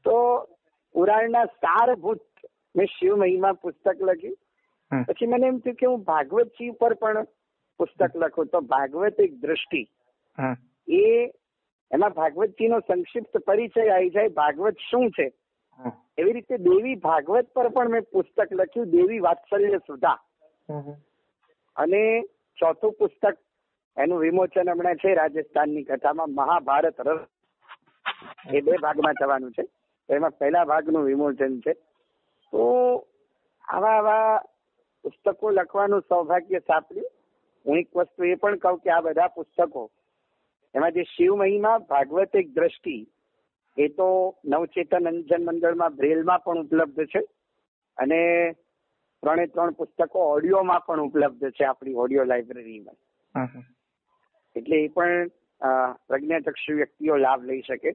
તો પુરાણના સારભૂત મેં શિવ મહિમા પુસ્તક લખ્યું. પછી મને એમ થયું કે હું ભાગવતજી ઉપર પણ પુસ્તક લખું. તો ભાગવત એક દ્રષ્ટિ, એમાં ભાગવતજીનો સંક્ષિપ્ત પરિચય આવી જાય, ભાગવત શું છે. એવી રીતે દેવી ભાગવત પર પણ મેં પુસ્તક લખ્યું, દેવી વાત્સલ્ય સુધા. અને ચોથું પુસ્તક એનું વિમોચન હમણાં છે રાજસ્થાનની કથામાં, મહાભારત રસ. એ 2 ભાગમાં થવાનું છે. એમાં પહેલા ભાગનું વિમોચન છે. તો આવા પુસ્તકો લખવાનું સૌભાગ્ય સાંપડ્યું. હું એક વસ્તુ એ પણ કહું કે આ બધા પુસ્તકો, એમાં જે શિવ મહિમા, ભાગવત એક દ્રષ્ટિ, એ તો નવચેતન અંજન મંડળમાં બ્રેલમાં પણ ઉપલબ્ધ છે. અને 3 પુસ્તકો ઓડિયોમાં પણ ઉપલબ્ધ છે આપણી ઓડિયો લાઇબ્રેરીમાં. એટલે એ પણ પ્રજ્ઞાચક્ષુ વ્યક્તિઓ લાભ લઈ શકે.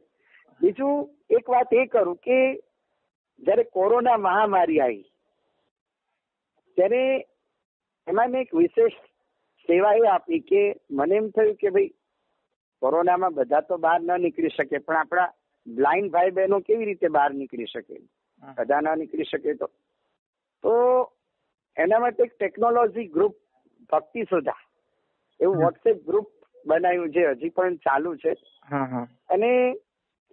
બીજું એક વાત એ કરું કે જયારે કોરોના મહામારી આવી ત્યારે એમાં મેં એક વિશેષ સેવા એ આપી કે મને એમ થયું કે ભાઈ કોરોનામાં બધા તો બહાર ન નીકળી શકે, પણ આપણા બ્લાઇન્ડ ભાઈ બહેનો કેવી રીતે બહાર નીકળી શકે, બધા ના નીકળી શકે. તો એના માટે એક ટેકનોલોજી ગ્રુપ ભક્તિ સુધા એવું વોટ્સએપ ગ્રુપ બનાવ્યું છે, હજી પણ ચાલુ છે. અને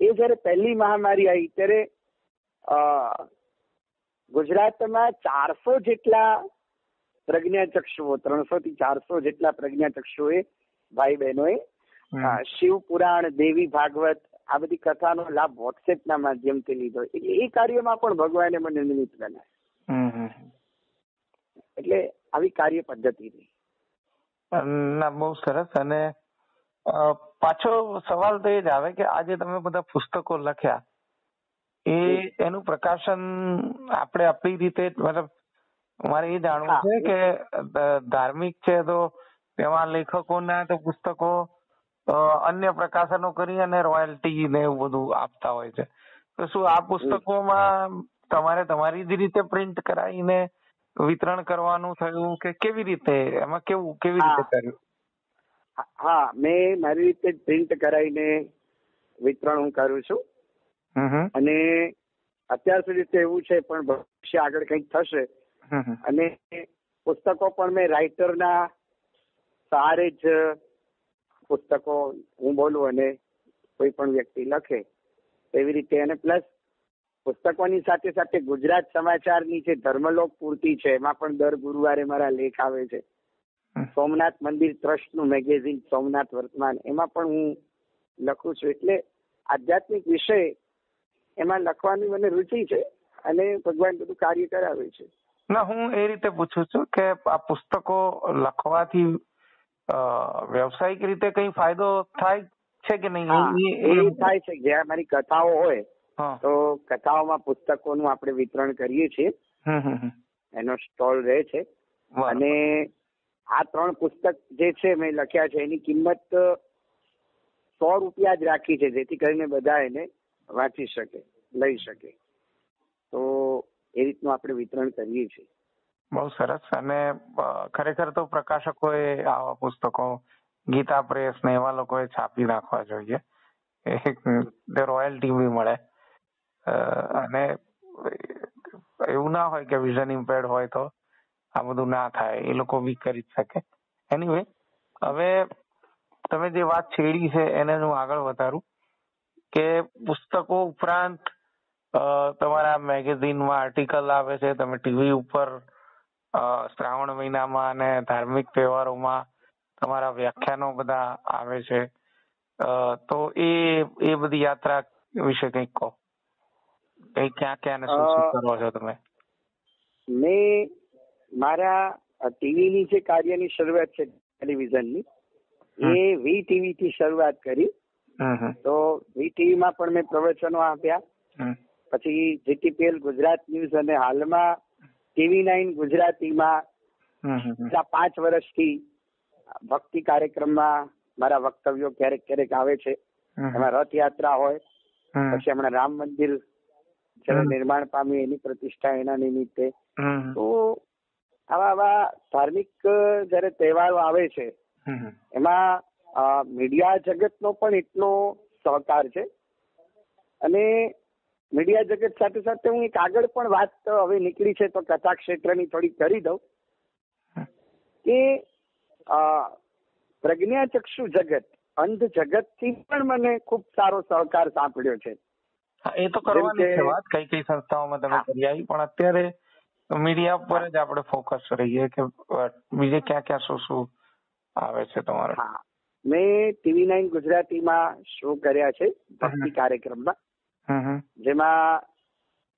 એ જયારે પહેલી મહામારી આવી ત્યારે ગુજરાતમાં 400 જેટલા પ્રજ્ઞાચક્ષુઓ, 300 થી 400 જેટલા પ્રજ્ઞાચક્ષુઓએ, ભાઈ બહેનોએ શિવ પુરાણ, દેવી ભાગવત, આ બધી કથાનો લાભ વોટ્સએપના માધ્યમથી લીધો. એટલે એ કાર્યમાં પણ ભગવાને મને નિમિત્ત બનાવ્યો. એટલે આવી કાર્ય પદ્ધતિ રહી. ના, બહુ સરસ. અને પાછો સવાલ તો એ જ આવે કે આજે તમે બધા પુસ્તકો લખ્યા, એનું પ્રકાશન આપણે આપણી રીતે, મતલબ મારે એ જાણવું છે કે ધાર્મિક છે તો તેમાં લેખકોના તો પુસ્તકો અન્ય પ્રકાશનો કરી અને રોયલ્ટી ને એવું બધું આપતા હોય છે. તો શું આ પુસ્તકોમાં તમારે તમારી જ રીતે પ્રિન્ટ કરાવીને વિતરણ કરવાનું થયું કે કેવી રીતે, એમાં કેવી રીતે કર્યું? હા, મેં મારી રીતે પ્રિન્ટ કરાવીને વિતરણ હું કરું છું. અને અત્યાર સુધી તો એવું છે, પણ ભવિષ્ય આગળ કંઈક થશે. અને પુસ્તકો પણ મેં રાઇટરના સહારે જ પુસ્તકો હું બોલું અને કોઈ પણ વ્યક્તિ લખે એવી રીતે. અને પ્લસ પુસ્તકોની સાથે સાથે ગુજરાત સમાચારની જે ધર્મલોક પૂર્તિ છે એમાં પણ દર ગુરુવારે મારા લેખ આવે છે. સોમનાથ મંદિર ટ્રસ્ટનું મેગેઝિન સોમનાથ વર્તમાન, એમાં પણ હું લખું છું. એટલે આધ્યાત્મિક વિષય એમાં લખવાની મને રુચિ છે અને ભગવાન બધું કાર્ય કરાવે છે. ના, હું એ રીતે પૂછું છું કે આ પુસ્તકો લખવાથી વ્યવસાયિક રીતે કઈ ફાયદો થાય છે કે નહીં? એ થાય છે. જ્યાં મારી કથાઓ હોય તો કથાઓમાં પુસ્તકોનું આપણે વિતરણ કરીએ છીએ, એનો સ્ટોલ રહે છે. અને આ 3 પુસ્તક જે છે મેં લખ્યા છે એની કિંમત ₹100 જ રાખી છે, જેથી કરીને બધા એને વાંચી શકે, લઈ શકે. તો એ રીતનું આપણે વિતરણ કરીએ છીએ. બહુ સરસ. અને ખરેખર તો પ્રકાશકોએ આવા પુસ્તકો, ગીતા પ્રેસ ને એવા લોકોએ છાપી નાખવા જોઈએ. રોયલ્ટી બી મળે. અને એવું ના હોય કે વિઝન ઇમ્પેર્ડ હોય તો આ બધું ના થાય, એ લોકો બી કરી જ શકે. એનીવે, હવે તમે જે વાત છેડી છે એને હું આગળ વધારું કે પુસ્તકો ઉપરાંત તમારા મેગેઝિનમાં આર્ટિકલ આવે છે, તમે ટીવી ઉપર શ્રાવણ મહિનામાં અને ધાર્મિક તહેવારોમાં તમારા વ્યાખ્યાનો બધા આવે છે. તો એ બધી યાત્રા વિશે કંઈક કહો. ક્યાં ક્યાં ને શું કરો છો તમે? મેં મારા ટીવીની જે કાર્યની શરૂઆત છે ટેલિવિઝનની, એ VTV થી શરૂઆત કરી. તો VTVમાં પણ મેં પ્રવચનો આપ્યા. પછી GTPL ગુજરાત ન્યૂઝ અને હાલમાં TV9 ગુજરાતીમાં 5 વર્ષથી ભક્તિ કાર્યક્રમમાં મારા વક્તવ્યો ક્યારેક ક્યારેક આવે છે. એમાં રથયાત્રા હોય, પછી હમણાં રામ મંદિર જયારે નિર્માણ પામ્યું એની પ્રતિષ્ઠા એના નિમિત્તે. તો આવા ધાર્મિક જયારે તહેવારો આવે છે એમાં મીડિયા જગતનો પણ એટલો સહકાર છે. અને મીડિયા જગત સાથે સાથે હું એક આગળ પણ વાત હવે નીકળી છે તો કથા ક્ષેત્રની થોડી કરી દઉં કે પ્રજ્ઞાચક્ષુ જગત, અંધ જગત થી પણ મને ખૂબ સારો સહકાર સાંપડ્યો છે. એ તો કરવાની છે વાત, કઈ કઈ સંસ્થાઓમાં તમે કરી આવી, પણ અત્યારે મીડિયા પર જ આપણે ફોકસ રહીએ કે બીજે ક્યાં ક્યાં શું શું આવે છે તમારે. હા, મેં TV9 ગુજરાતીમાં શો કર્યા છે ભક્તિ કાર્યક્રમમાં, જેમાં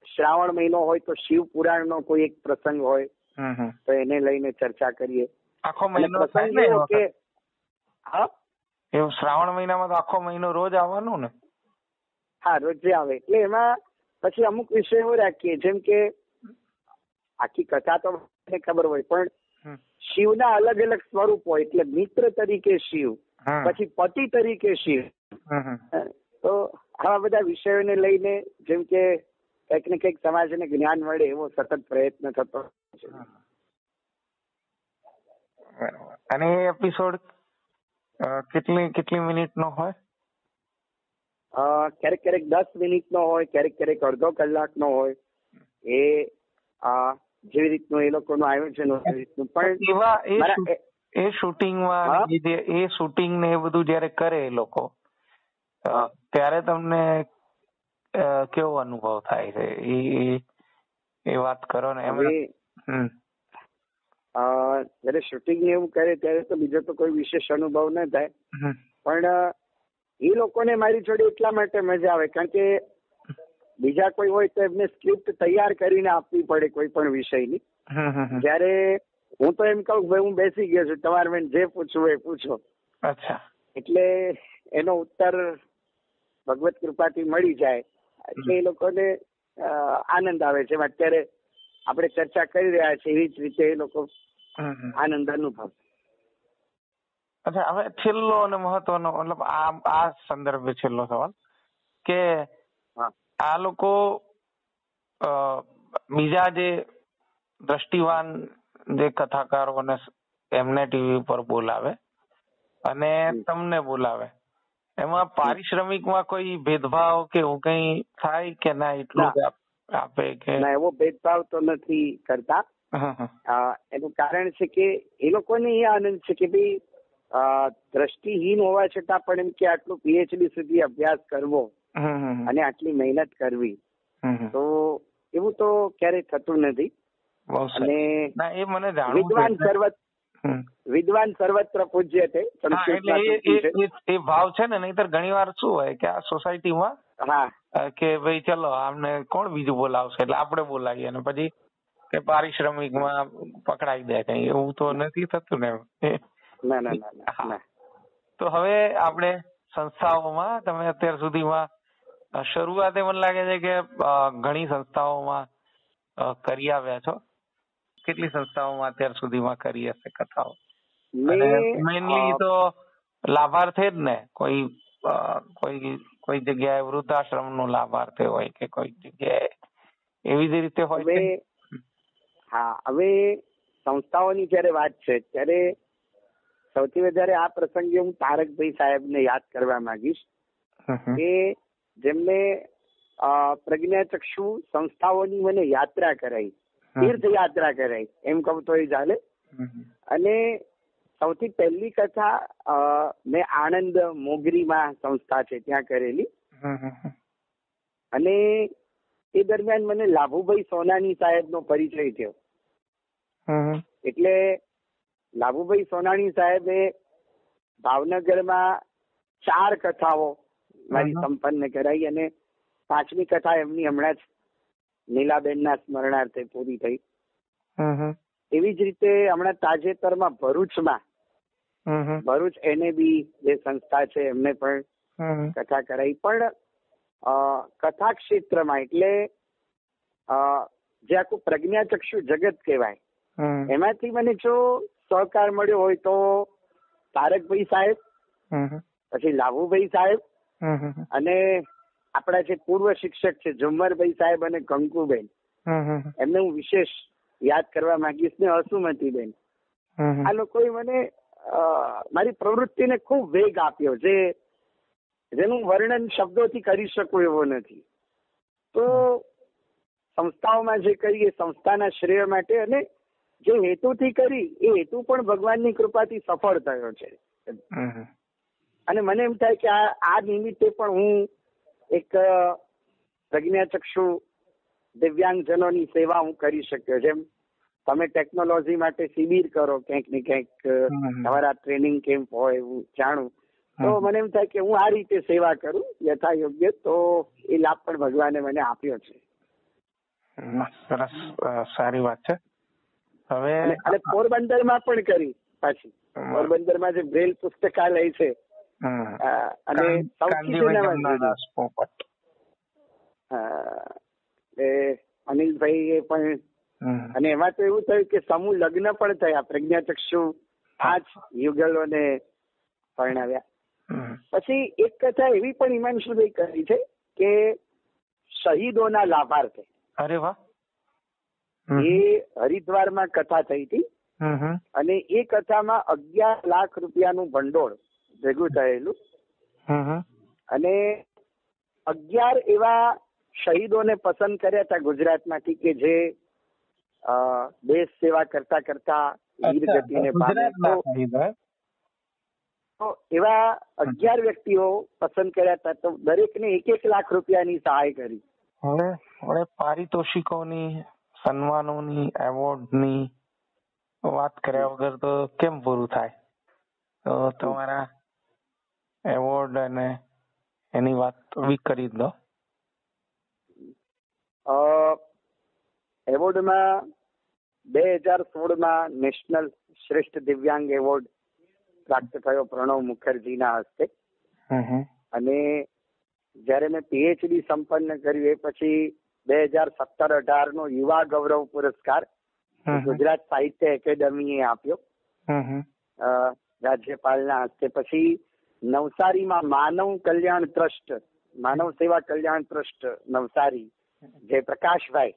શ્રાવણ મહિનો હોય તો શિવ પુરાણ નો કોઈ એક પ્રસંગ હોય તો એને લઈને ચર્ચા કરીએ. આખો મહિનો પ્રસંગ એવો કે એવું શ્રાવણ મહિનામાં તો આખો મહિનો રોજ આવવાનું ને? હા, રોજે આવે. એટલે એમાં પછી અમુક વિષયો રાખીએ, જેમ કે આખી કથા તો ખબર હોય પણ શિવના અલગ અલગ સ્વરૂપ હોય. એટલે મિત્ર તરીકે શિવ, પછી પતિ તરીકે શિવ. તો આવા બધા વિષયોને લઈને જેમ કે કંઈક ને કંઈક સમાજને જ્ઞાન મળે એવો સતત પ્રયત્ન થતો છે. અને એ એપિસોડ કેટલી મિનિટ નો હોય? ક્યારેક ક્યારેક 10 મિનિટનો હોય, ક્યારેક ક્યારેક અડધો કલાકનો હોય. એ જેવી રીતનું એ લોકોનું આયોજન હોય એવી રીતનું. પણ એ શૂટિંગમાં એ શૂટિંગ ને એ બધું જયારે કરે એ લોકો, ત્યારે તમને કેવો અનુભવ થાય છે એ વાત કરો ને. જયારે શૂટિંગ ને એવું કરે ત્યારે તો બીજો તો કોઈ વિશેષ અનુભવ ન થાય, પણ એ લોકોને મારી જોડે એટલા માટે મજા આવે કારણ કે બીજા કોઈ હોય તો એમને સ્ક્રિપ્ટ તૈયાર કરીને આપવી પડે કોઈ પણ વિષયની. જયારે હું તો એમ કહું ભાઈ હું બેસી ગયો છું, તમારે મને જે પૂછવું એ પૂછો. અચ્છા. એટલે એનો ઉત્તર ભગવત કૃપાથી મળી જાય એટલે એ લોકોને આનંદ આવે છે. અત્યારે આપણે ચર્ચા કરી રહ્યા છીએ એવી જ રીતે એ લોકો આનંદ અનુભવ. અચ્છા, હવે છેલ્લો અને મહત્વનો મતલબ આ સંદર્ભે છેલ્લો સવાલ કે આ લોકો બીજા જે દ્રષ્ટિવાન જે કથાકારોને એમને ટીવી ઉપર બોલાવે અને તમને બોલાવે, એમાં પારિશ્રમિકમાં કોઈ ભેદભાવ કે એવું કઈ થાય કે ના એટલું જ આપે કે? ના, એવો ભેદભાવ તો નથી કરતા. એનું કારણ છે કે એ લોકોને એ આનંદ છે કે ભાઈ દ્રષ્ટિહીન હોવા છતાં પણ એમ કે આટલું PhD સુધી અભ્યાસ કરવો અને આટલી મહેનત કરવી, તો એવું તો ક્યારેય થતું નથી. અને વિદ્વાન સર્વત્ર પૂજ્ય છે. એ ભાવ છે ને, નહીતર ઘણી વાર શું હોય કે આ સોસાયટીમાં કે ભાઈ ચલો આમને કોણ બીજું બોલાવશે એટલે આપણે બોલાવીએ અને પછી કે પારિશ્રમિકમાં પકડાઈ દે કઈ, એવું તો નથી થતું ને? ના. તો હવે આપણે સંસ્થાઓમાં તમે અત્યાર સુધીમાં શરૂઆતે મને લાગે છે કે ઘણી સંસ્થાઓમાં કરી આવ્યા છો. કેટલી સંસ્થાઓમાં અત્યાર સુધીમાં કરી હશે કથાઓ? મેઇનલી તો લાભાર્થી જ ને, કોઈ જગ્યાએ વૃદ્ધાશ્રમ નો લાભાર્થી હોય કે કોઈ જગ્યાએ એવી જ રીતે હોય છે. હા, હવે સંસ્થાઓની જયારે વાત છે ત્યારે સૌથી વધારે આ પ્રસંગે હું તારકભાઈ સાહેબને યાદ કરવા માંગીશ કે જેમને પ્રજ્ઞાચક્ષુ સંસ્થાઓની મને યાત્રા કરાઈ, તીર્થયાત્રા કરાઈ એમ કહું તો એ ચાલે. અને સૌથી પહેલી કથા મેં આણંદ મોગરીમાં સંસ્થા છે ત્યાં કરેલી. અને એ દરમિયાન મને લાભુભાઈ સોનાણી સાહેબનો પરિચય થયો. એટલે લાભુભાઈ સોનાણી સાહેબે ભાવનગરમાં 4 કથાઓ મારી સંપન્ન કરાઈ અને 5મી કથા એમની હમણાં જ નીલાબેનના સ્મરણાર્થે પૂરી થઈ. એવી જ રીતે હમણાં તાજેતરમાં ભરૂચમાં ભરૂચ NAB જે સંસ્થા છે એમને પણ કથા કરાઈ. પણ કથા ક્ષેત્રમાં એટલે જે આખું પ્રજ્ઞાચક્ષુ જગત કહેવાય એમાંથી મને જો સહકાર મળ્યો હોય તો તારકભાઈ સાહેબ, પછી લાભુભાઈ સાહેબ અને આપણા જે પૂર્વ શિક્ષક છે ઝુમ્મરભાઈ સાહેબ અને કંકુબેન, એમને હું વિશેષ યાદ કરવા માંગીશ ને હસુમતીબેન. આ લોકોએ મને મારી પ્રવૃત્તિને ખૂબ વેગ આપ્યો, જેનું વર્ણન શબ્દોથી કરી શકું એવો નથી. તો સંસ્થાઓમાં જે કરીએ સંસ્થાના શ્રેય માટે, અને જે હેતુથી કરી એ હેતુ પણ ભગવાનની કૃપાથી સફળ થયો છે. અને મને એમ થાય કે આ નિમિત્તે પણ હું એક પ્રજ્ઞાચક્ષુ દિવ્યાંગજનોની સેવા હું કરી શક્યો. જેમ તમે ટેકનોલોજી માટે શિબિર કરો, ક્યાંક ને ક્યાંક તમારા ટ્રેનિંગ કેમ્પ હોય, એવું જાણું, તો મને એમ થાય કે હું આ રીતે સેવા કરું યથા યોગ્ય. તો એ લાભ પણ ભગવાને મને આપ્યો છે. સરસ, સારી વાત છે. હવે અને પોરબંદરમાં પણ કરી પાછી. પોરબંદરમાં જે બ્રેલ પુસ્તકાલય છે, અને અનિલભાઈ એ પણ, અને એમાં તો એવું થયું કે સમૂહ લગ્ન પણ થયા. પ્રજ્ઞાચક્ષુ 5 યુગલોને પરણાવ્યા. પછી એક કથા એવી પણ હિમાંશુભાઈ કરી છે કે શહીદોના લાભાર્થે. અરે વાહ. એ હરિદ્વારમાં કથા થઈ હતી, અને એ કથામાં 11 લાખ રૂપિયાનું ભંડોળ ભેગું થયેલું, અને 11 એવા શહીદોને પસંદ કર્યા હતા ગુજરાતમાંથી કે જે દેશ સેવા કરતા કરતા વીર ગતિને પામ્યા. તો એવા 11 વ્યક્તિઓ પસંદ કર્યા હતા. તો દરેકને 1-1 લાખ રૂપિયાની સહાય કરી. હવે પારિતોષિકોની, સન્માનોની, એવોર્ડની વાત કર્યા વગર તો કેમ પૂરું થાય? તો તમારા એવોર્ડ અને એની વાત કરી દો. એવોર્ડમાં 2016માં નેશનલ શ્રેષ્ઠ દિવ્યાંગ એવોર્ડ પ્રાપ્ત થયો પ્રણવ મુખર્જીના હસ્તે. અને જયારે મેં પીએચડી સંપન્ન કર્યું એ પછી 2017-18 નો યુવા ગૌરવ પુરસ્કાર ગુજરાત સાહિત્ય એકેડમીએ આપ્યો રાજ્યપાલના હસ્તે. પછી નવસારીમાં માનવ કલ્યાણ ટ્રસ્ટ, માનવ સેવા કલ્યાણ ટ્રસ્ટ નવસારી, જે પ્રકાશભાઈ,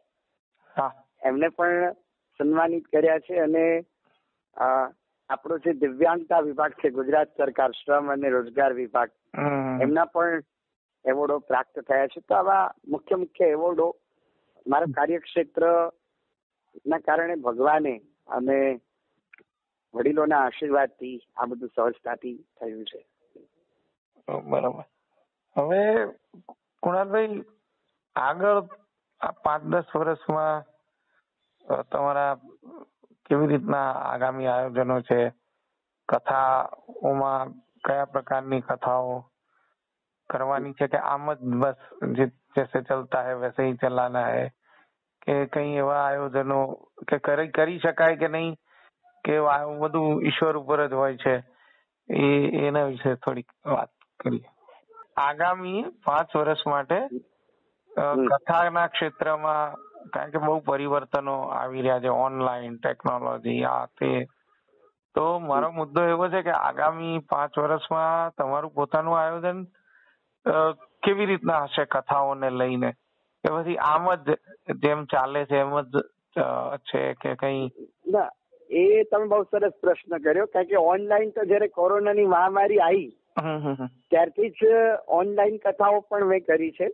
એમને પણ સન્માનિત કર્યા છે. અને આપણો જે દિવ્યાંગતા વિભાગ છે ગુજરાત સરકાર, શ્રમ અને રોજગાર વિભાગ, એમના પણ એવોર્ડો પ્રાપ્ત થયા છે. તો આવા મુખ્ય મુખ્ય એવોર્ડો મારા કાર્યક્ષેત્ર ના કારણે ભગવાને અને વડીલોના આશીર્વાદથી આ બધું સહજતાથી થયું છે. બરાબર. હવે કુણાલભાઈ, આગળ આ 5-10 વર્ષમાં તમારા કેવી રીતના આગામી આયોજનો છે? કથાઓમાં કયા પ્રકારની કથાઓ કરવાની છે, કે આમ જ બસ જैसे चलता है वैसे ही चलाना है, કે કઈ એવા આયોજનો કે કરી શકાય કે નહીં, કે બધું ઈશ્વર ઉપર જ હોય છે? એના વિશે થોડીક વાત કરીએ. આગામી 5 વર્ષ માટે કથાના ક્ષેત્રમાં, કારણ કે બહુ પરિવર્તનો આવી રહ્યા છે, ઓનલાઈન ટેકનોલોજી, આ તે. તો મારો મુદ્દો એવો છે કે આગામી 5 વર્ષમાં તમારું પોતાનું આયોજન કેવી રીતના હશે કથાઓને લઈને? કે પછી આમ જ જેમ ચાલે છે એમ જ છે, કે કઈ? ના, એ તમે બહુ સરસ પ્રશ્ન કર્યો. કારણ કે ઓનલાઈન તો જયારે કોરોનાની મહામારી આવી ત્યારથી જ ઓનલાઈન કથાઓ પણ મેં કરી છે.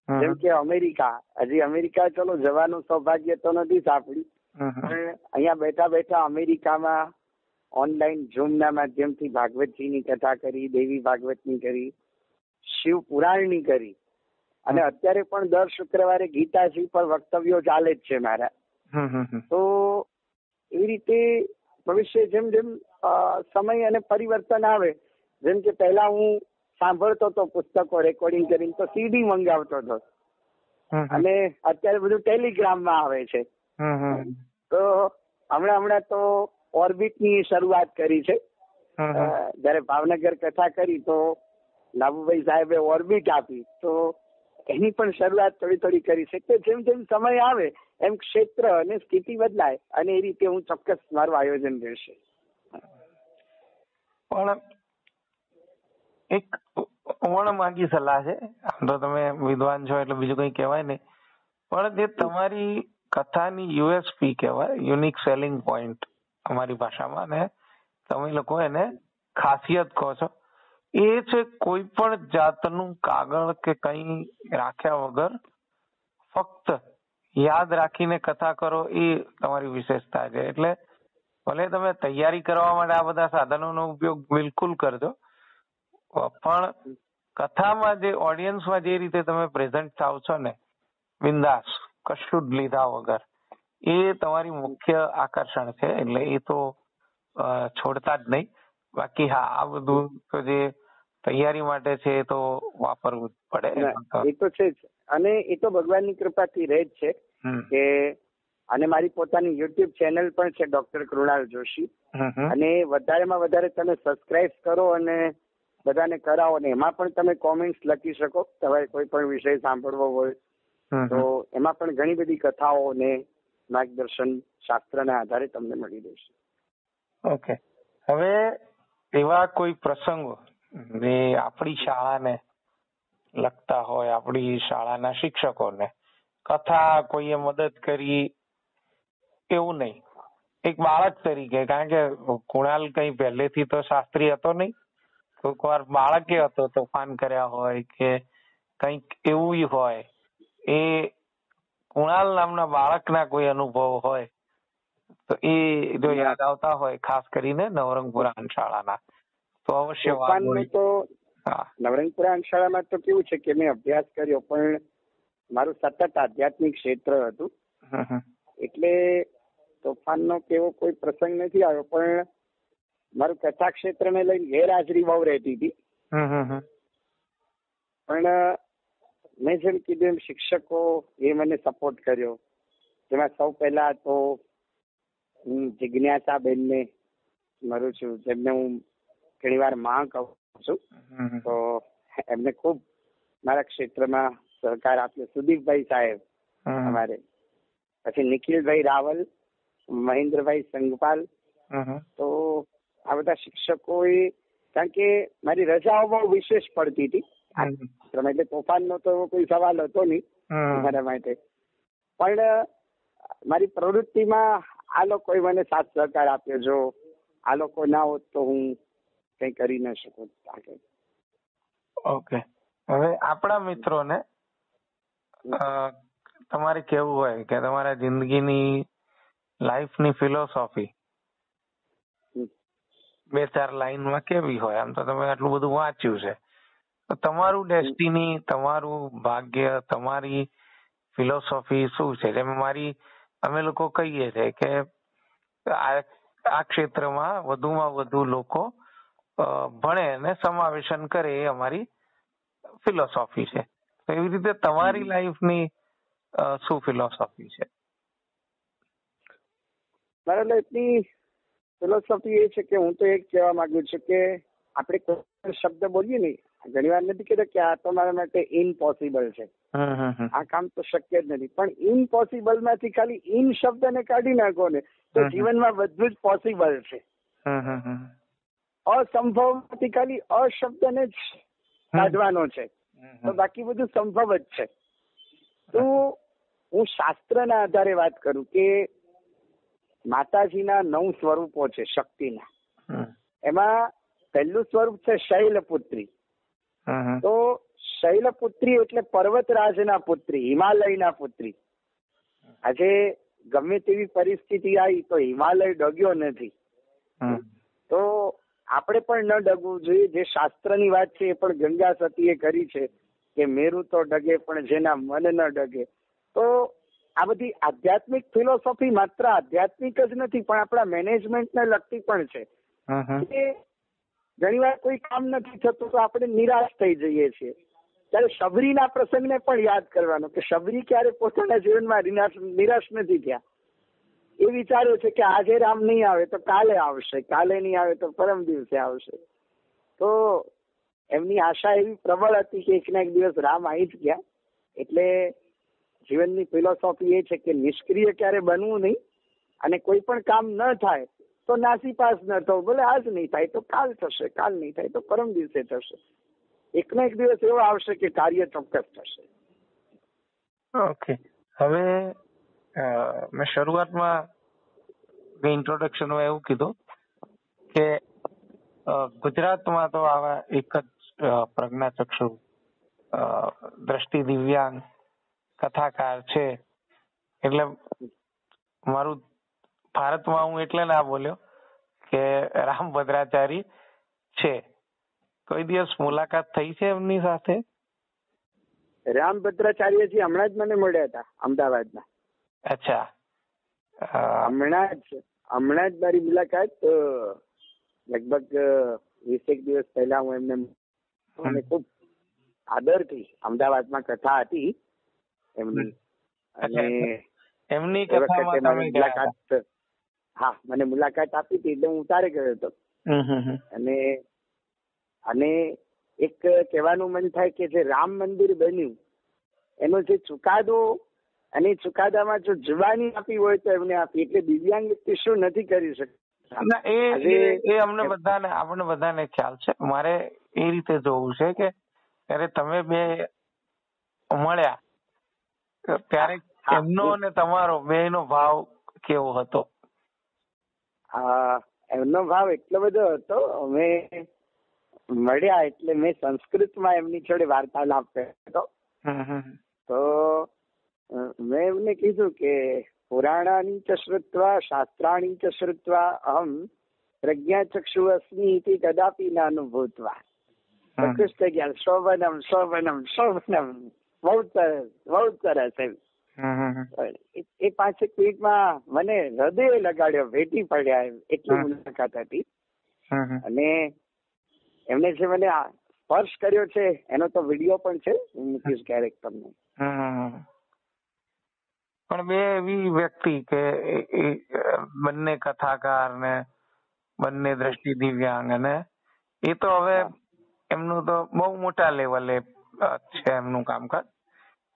જેમ કે હજી અમેરિકા ચલો જવાનું સૌભાગ્ય તો નથી સાંપડ્યું, પણ અહીંયા બેઠા બેઠા અમેરિકામાં ઓનલાઈન ઝૂમના માધ્યમથી ભાગવતજીની કથા કરી, દેવી ભાગવતની કરી, શિવ પુરાણની કરી, અને અત્યારે પણ દર શુક્રવારે ગીતાજી પર વક્તવ્યો ચાલે જ છે મારા. તો એવી રીતે ભવિષ્ય જેમ જેમ સમય અને પરિવર્તન આવે, જેમ કે પહેલા હું સાંભળતો હતો પુસ્તકો રેકોર્ડિંગ કરીને, તો સીડી મંગાવતો હતો, અને અત્યારે બધું ટેલિગ્રામમાં આવે છે. તો હમણાં તો ઓર્બિટની શરૂઆત કરી છે. જયારે ભાવનગર કથા કરી તો લાભુભાઈ સાહેબે ઓર્બિટ આપી, તો એની પણ શરૂઆત થોડી થોડી કરી છે. કે જેમ જેમ સમય આવે એમ ક્ષેત્ર અને સ્થિતિ બદલાય, અને એ રીતે હું ચોક્કસ મારું આયોજન રહેશે. પણ એક વણમાગી સલાહ છે, આમ તો તમે વિદ્વાન છો એટલે બીજું કઈ કહેવાય નહીં, પણ જે તમારી કથાની યુએસપી કહેવાય, યુનિક સેલિંગ પોઈન્ટ અમારી ભાષામાં, ને તમે લોકો એને ખાસિયત કહો છો, એ છે કોઈ પણ જાતનું કાગળ કે કંઈ રાખ્યા વગર ફક્ત યાદ રાખીને કથા કરો, એ તમારી વિશેષતા છે. એટલે ભલે તમે તૈયારી કરવા માટે આ બધા સાધનોનો ઉપયોગ બિલકુલ કરજો, પણ કથામાં જે ઓડિયન્સમાં જે રીતે તમે પ્રેઝન્ટ થાવ છો ને, બિંદાસ, કશું જ લીધા વગર, એ તમારી મુખ્ય આકર્ષણ છે. એટલે એ તો છોડતા જ નહીં. બાકી હા, આ બધું તો જે તૈયારી માટે છે એ તો વાપરવું જ પડે. એ તો છે જ, અને એ તો ભગવાનની કૃપાથી રહે જ છે કે. અને મારી પોતાની યુટ્યુબ ચેનલ પણ છે, ડોક્ટર કૃણાલ જોશી, અને વધારેમાં વધારે તમે સબસ્ક્રાઇબ કરો અને બધાને કરાવો, ને એમાં પણ તમે કોમેન્ટ્સ લખી શકો. તમારે કોઈ પણ વિષય સાંભળવો હોય તો એમાં પણ ઘણી બધી કથાઓ ને માર્ગદર્શન શાસ્ત્રના આધારે તમને મળી રહેશે. ઓકે, હવે એવા કોઈ પ્રસંગો જે આપણી શાળાને લગતા હોય, આપણી શાળાના શિક્ષકોને કથા કોઈએ મદદ કરી, એવું નહીં, એક બાળક તરીકે, કારણ કે કુણાલ કઈ પહેલેથી તો શાસ્ત્રી હતો નહીં, કોઈક વાર બાળકે હતો, તોફાન કર્યા હોય કે કંઈક એવું હોય, એ કુણાલ નામના બાળકના કોઈ અનુભવ હોય તો એ જો યાદ આવતા હોય, ખાસ કરીને નવરંગપુરા અંશાળાના, તો અવશ્ય નવરંગપુરા અંશાળામાં તો કેવું છે કે મેં અભ્યાસ કર્યો, પણ મારું સતત આધ્યાત્મિક ક્ષેત્ર હતું, એટલે તોફાનનો કેવો કોઈ પ્રસંગ નથી આવ્યો. પણ મારું કથા ક્ષેત્રને લઈને ગેરહાજરી બહુ રહેતી હતી. પણ મેં જેમ કીધું એમ શિક્ષકો એ મને સપોર્ટ કર્યો. જેમાં સૌ પહેલા તો હું જિજ્ઞાસાબેનને મળું છું, જેમને હું ઘણી વાર માં કહું છું. તો એમને ખૂબ મારા ક્ષેત્રમાં સહકાર આપ્યો. સુદીપભાઈ સાહેબ અમારે, પછી નિખિલભાઈ રાવલ, મહેન્દ્રભાઈ સંગપાલ. તો આ બધા શિક્ષકોએ, કારણ કે મારી રજાઓ બહુ વિશેષ પડતી હતી, એટલે તોફાનનો તો કોઈ સવાલ હતો નહીં મારા માટે, પણ મારી પ્રવૃત્તિમાં આ લોકોએ મને સાથ સહકાર આપ્યો. જો આ લોકો ના હોત તો હું કઈ કરી ન શકું. ઓકે, હવે આપણા મિત્રોને તમારે કેવું હોય કે તમારા જિંદગીની લાઈફની ફિલોસોફી 2-4 લાઈનમાં કેવી હોય? આમ તો તમે આટલું બધું વાંચ્યું છે, તો તમારું ડેસ્ટિની, તમારું ભાગ્ય, તમારી ફિલોસોફી શું છે? જેમ અમે લોકો કહીએ છીએ કે આ ક્ષેત્રમાં વધુમાં વધુ લોકો ભણે અને સમાવેશન કરે, એ અમારી ફિલોસોફી છે. તો એવી રીતે તમારી લાઈફની શું ફિલોસોફી છે? મારા લાઈફની ફિલોસોફી એ છે કે હું તો એક કહેવા માંગુ છું કે આપણે કોઈ શબ્દ બોલીએ ને, ઘણી વાર નથી કહેતા કે આ તો મારા માટે ઇમ્પોસિબલ છે, આ કામ તો શક્ય જ નથી, પણ ઇમ્પોસિબલ માંથી ખાલી ઇન શબ્દને કાઢી નાખો ને તો જીવનમાં બધું જ પોસિબલ છે. અસંભવ માંથી ખાલી અશબ્દને જ કાઢવાનો છે, તો બાકી બધું સંભવ જ છે. તો હું શાસ્ત્રના આધારે વાત કરું કે માતાજીના 9 સ્વરૂપો છે શક્તિના. એમાં પહેલું સ્વરૂપ છે શૈલપુત્રી. તો શૈલપુત્રી એટલે પર્વતરાજના પુત્રી, હિમાલયના પુત્રી. આજે ગમે તેવી પરિસ્થિતિ આવી તો હિમાલય ડગ્યો નથી, તો આપણે પણ ન ડગવું જોઈએ. જે શાસ્ત્રની વાત છે એ પણ ગંગા સતીએ કરી છે કે મેરુ તો ડગે પણ જેના મન ન ડગે. તો આ બધી આધ્યાત્મિક ફિલોસોફી માત્ર આધ્યાત્મિક જ નથી, પણ આપણા મેનેજમેન્ટને લગતી પણ છે. ઘણી વાર કોઈ કામ નથી થતું તો આપણે નિરાશ થઈ જઈએ છીએ. ત્યારે શબરીના પ્રસંગને પણ યાદ કરવાનો કે શબરી ક્યારે પોતાના જીવનમાં નિરાશ નથી થયા. એ વિચારે છે કે આજે રામ નહીં આવે તો કાલે આવશે, કાલે નહીં આવે તો પરમ દિવસે આવશે. તો એમની આશા એવી પ્રબળ હતી કે એક ના એક દિવસ રામ આવી જ ગયા. એટલે જીવનની ફિલોસોફી એ છે કે નિષ્ક્રિય ક્યારે બનવું નહીં, અને કોઈ પણ કામ ન થાય તો નાસીપાસ ન થવું. ભલે આજ નહીં થાય તો કાલ થશે, કાલ નહીં થાય તો પરમ દિવસે થશે. એક ના એક દિવસ એવો આવશે કે કાર્ય ચોક્કસ થશે. ઓકે, હવે મેં શરૂઆતમાં ઇન્ટ્રોડક્શનમાં એવું કીધું કે ગુજરાતમાં તો આવા એક જ પ્રજ્ઞાચક્ષુ દ્રષ્ટિ દિવ્યાંગ કથાકાર છે, એટલે મારું ભારતમાં હું એટલે ના બોલ્યો કે રામભદ્રાચારી છે. કોઈ દિવસ મુલાકાત થઈ છે એમની સાથે? રામભદ્રાચાર્યજી હમણાં જ મને મળ્યા હતા અમદાવાદમાં. અચ્છા. હમણાં જ મારી મુલાકાત લગભગ 20 દિવસ પહેલા હું એમને ખૂબ આદરથી અમદાવાદમાં કથા હતી એમની, અને એમની કથામાં મુલાકાત, હા, મને મુલાકાત આપી હતી એટલે હું તારે ગયો હતો. અને એક કહેવાનું મન થાય કે જે રામ મંદિર બન્યું એનો જે ચુકાદો, અને ચુકાદામાં જો જુબાની આપી હોય તો એમને આપી, એટલે દિવ્યાંગ વ્યક્તિ શું નથી કરી શકતા. એ આપણે બધાને ખ્યાલ છે. મારે એ રીતે જોવું છે કે ત્યારે તમે બે મળ્યા ત્યારે એમનો અને તમારો બેનો ભાવ કેવો હતો? એમનો ભાવ એટલો બધો હતો, અમે મળ્યા એટલે મેં સંસ્કૃતમાં એમની જોડે વાર્તાલાપ કર્યો હતો. તો મેં એમને કીધું કે પુરાણાની ચ શ્રુત્વા શાસ્ત્રાણી ચ શ્રુત્વા અહમ પ્રજ્ઞાચક્ષુ અસ્મિ ઇતિ કદાપી ન અનુભૂત્વા. પ્રકૃષ્ટ જ્ઞાન શોભનમ શોભનમ શોભનમ. બહુ સરસ, બહુ સરસ. એ 5 મિનિટમાં મને હૃદય લગાડ્યો, ભેટી પડ્યા, એટલી મુલાકાત હતી. અને એમને જે મને સ્પર્શ કર્યો છે એનો તો વિડીયો પણ છે, હું મૂકીશ ક્યારેક તમને. પણ બે એવી વ્યક્તિ કે બંને કથાકાર ને બંને દ્રષ્ટિ દિવ્યાંગ, અને એ તો હવે એમનું તો બહુ મોટા લેવલે છે એમનું કામકાજ.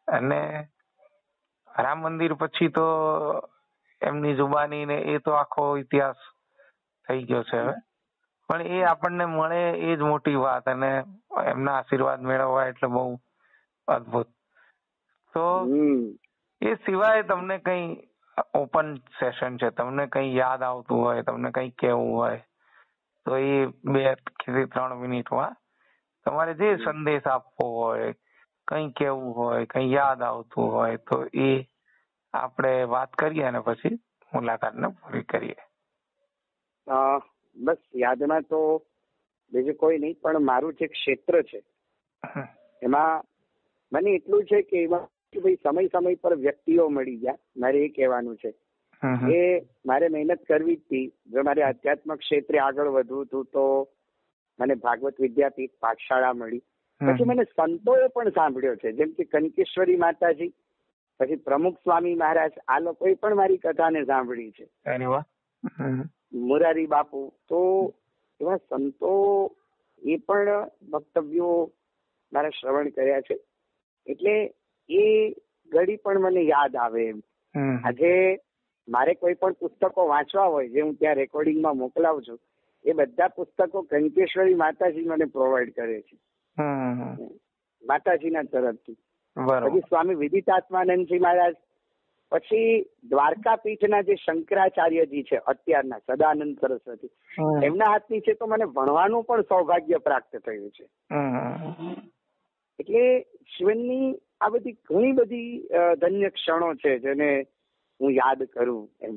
અને રામ મંદિર પછી તો એમની જુબાની ને એ તો આખો ઇતિહાસ થઈ ગયો છે હવે. પણ એ આપણને મળે એ જ મોટી વાત, અને એમના આશીર્વાદ મેળવવા એટલે બહુ અદભુત. તો એ સિવાય તમને કઈ ઓપન સેશન છે, તમને કઈ યાદ આવતું હોય, તમને કઈ કેવું હોય તો એ 2 કે 3 મિનિટમાં તમારે જે સંદેશ આપવો હોય, કઈ કેવું હોય, કઈ યાદ આવતું હોય તો એ આપણે વાત કરીએ અને પછી મુલાકાતને પૂરી કરીએ. બસ યાદમાં તો બીજું કોઈ નહીં, પણ મારું જે ક્ષેત્ર છે એમાં મને એટલું છે કે એમાં ભાઈ સમય પર વ્યક્તિઓ મળી ગયા. મારે એ કહેવાનું છે કે મારે મહેનત કરવી જ હતી. જો મારે આધ્યાત્મ ક્ષેત્રે આગળ વધવું હતું તો મને ભાગવત વિદ્યાપીઠ પાઠશાળા મળી. પછી મને સંતોએ પણ સાંભળ્યો છે, જેમ કે કનકેશ્વરી માતાજી, પછી પ્રમુખ સ્વામી મહારાજ, આ લોકોએ પણ મારી કથાને સાંભળી છે. મોરારી બાપુ, તો એવા સંતો એ પણ વક્તવ્યો મારા શ્રવણ કર્યા છે. એટલે એ ઘડી પણ મને યાદ આવે એમ. આજે મારે કોઈ પણ પુસ્તકો વાંચવા હોય, જે હું ત્યાં રેકોર્ડિંગમાં મોકલાવું છું, એ બધા પુસ્તકો કંકેશ્વરી માતાજી મને પ્રોવાઈડ કરે છે, માતાજીના તરફથી. પછી સ્વામી વિદિતાત્માનંદજી મહારાજ, પછી દ્વારકાપીઠના જે શંકરાચાર્યજી છે અત્યારના, સદાનંદ સરસ્વતી, એમના હાથની છે તો મને ભણવાનું પણ સૌભાગ્ય પ્રાપ્ત થયું છે. એટલે જીવનની આ બધી ઘણી બધી ધન્ય ક્ષણો છે જેને હું યાદ કરું એમ.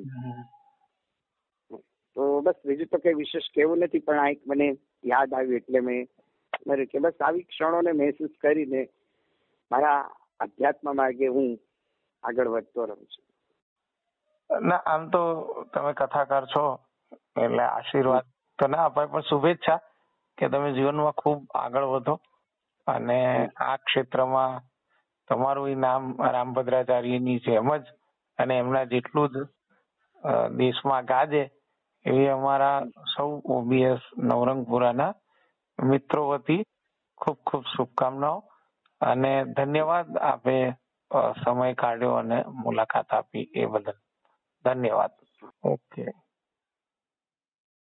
તો બસ બીજું તો કઈ વિશેષ કેવું નથી, પણ આ એક મને યાદ આવ્યું એટલે મેં કે બસ આવી ક્ષણોને મહેસૂસ કરીને મારા અધ્યાત્મ માર્ગે હું આગળ વધતો રહું છું. ના, આમ તો તમે કથાકાર છો એટલે આશીર્વાદ તો ના અપાય, પણ શુભેચ્છા કે તમે જીવનમાં ખૂબ આગળ વધો અને આ ક્ષેત્રમાં તમારું નામ રામભદ્રાચાર્યની જેમ જ અને એમના જેટલું જ દેશમાં ગાજે એવી અમારા સૌ OBS નવરંગપુરાના મિત્રો વતી ખૂબ ખૂબ શુભકામનાઓ અને ધન્યવાદ. આપે સમય કાઢ્યો અને મુલાકાત આપી એ બદલ ધન્યવાદ. ઓકે.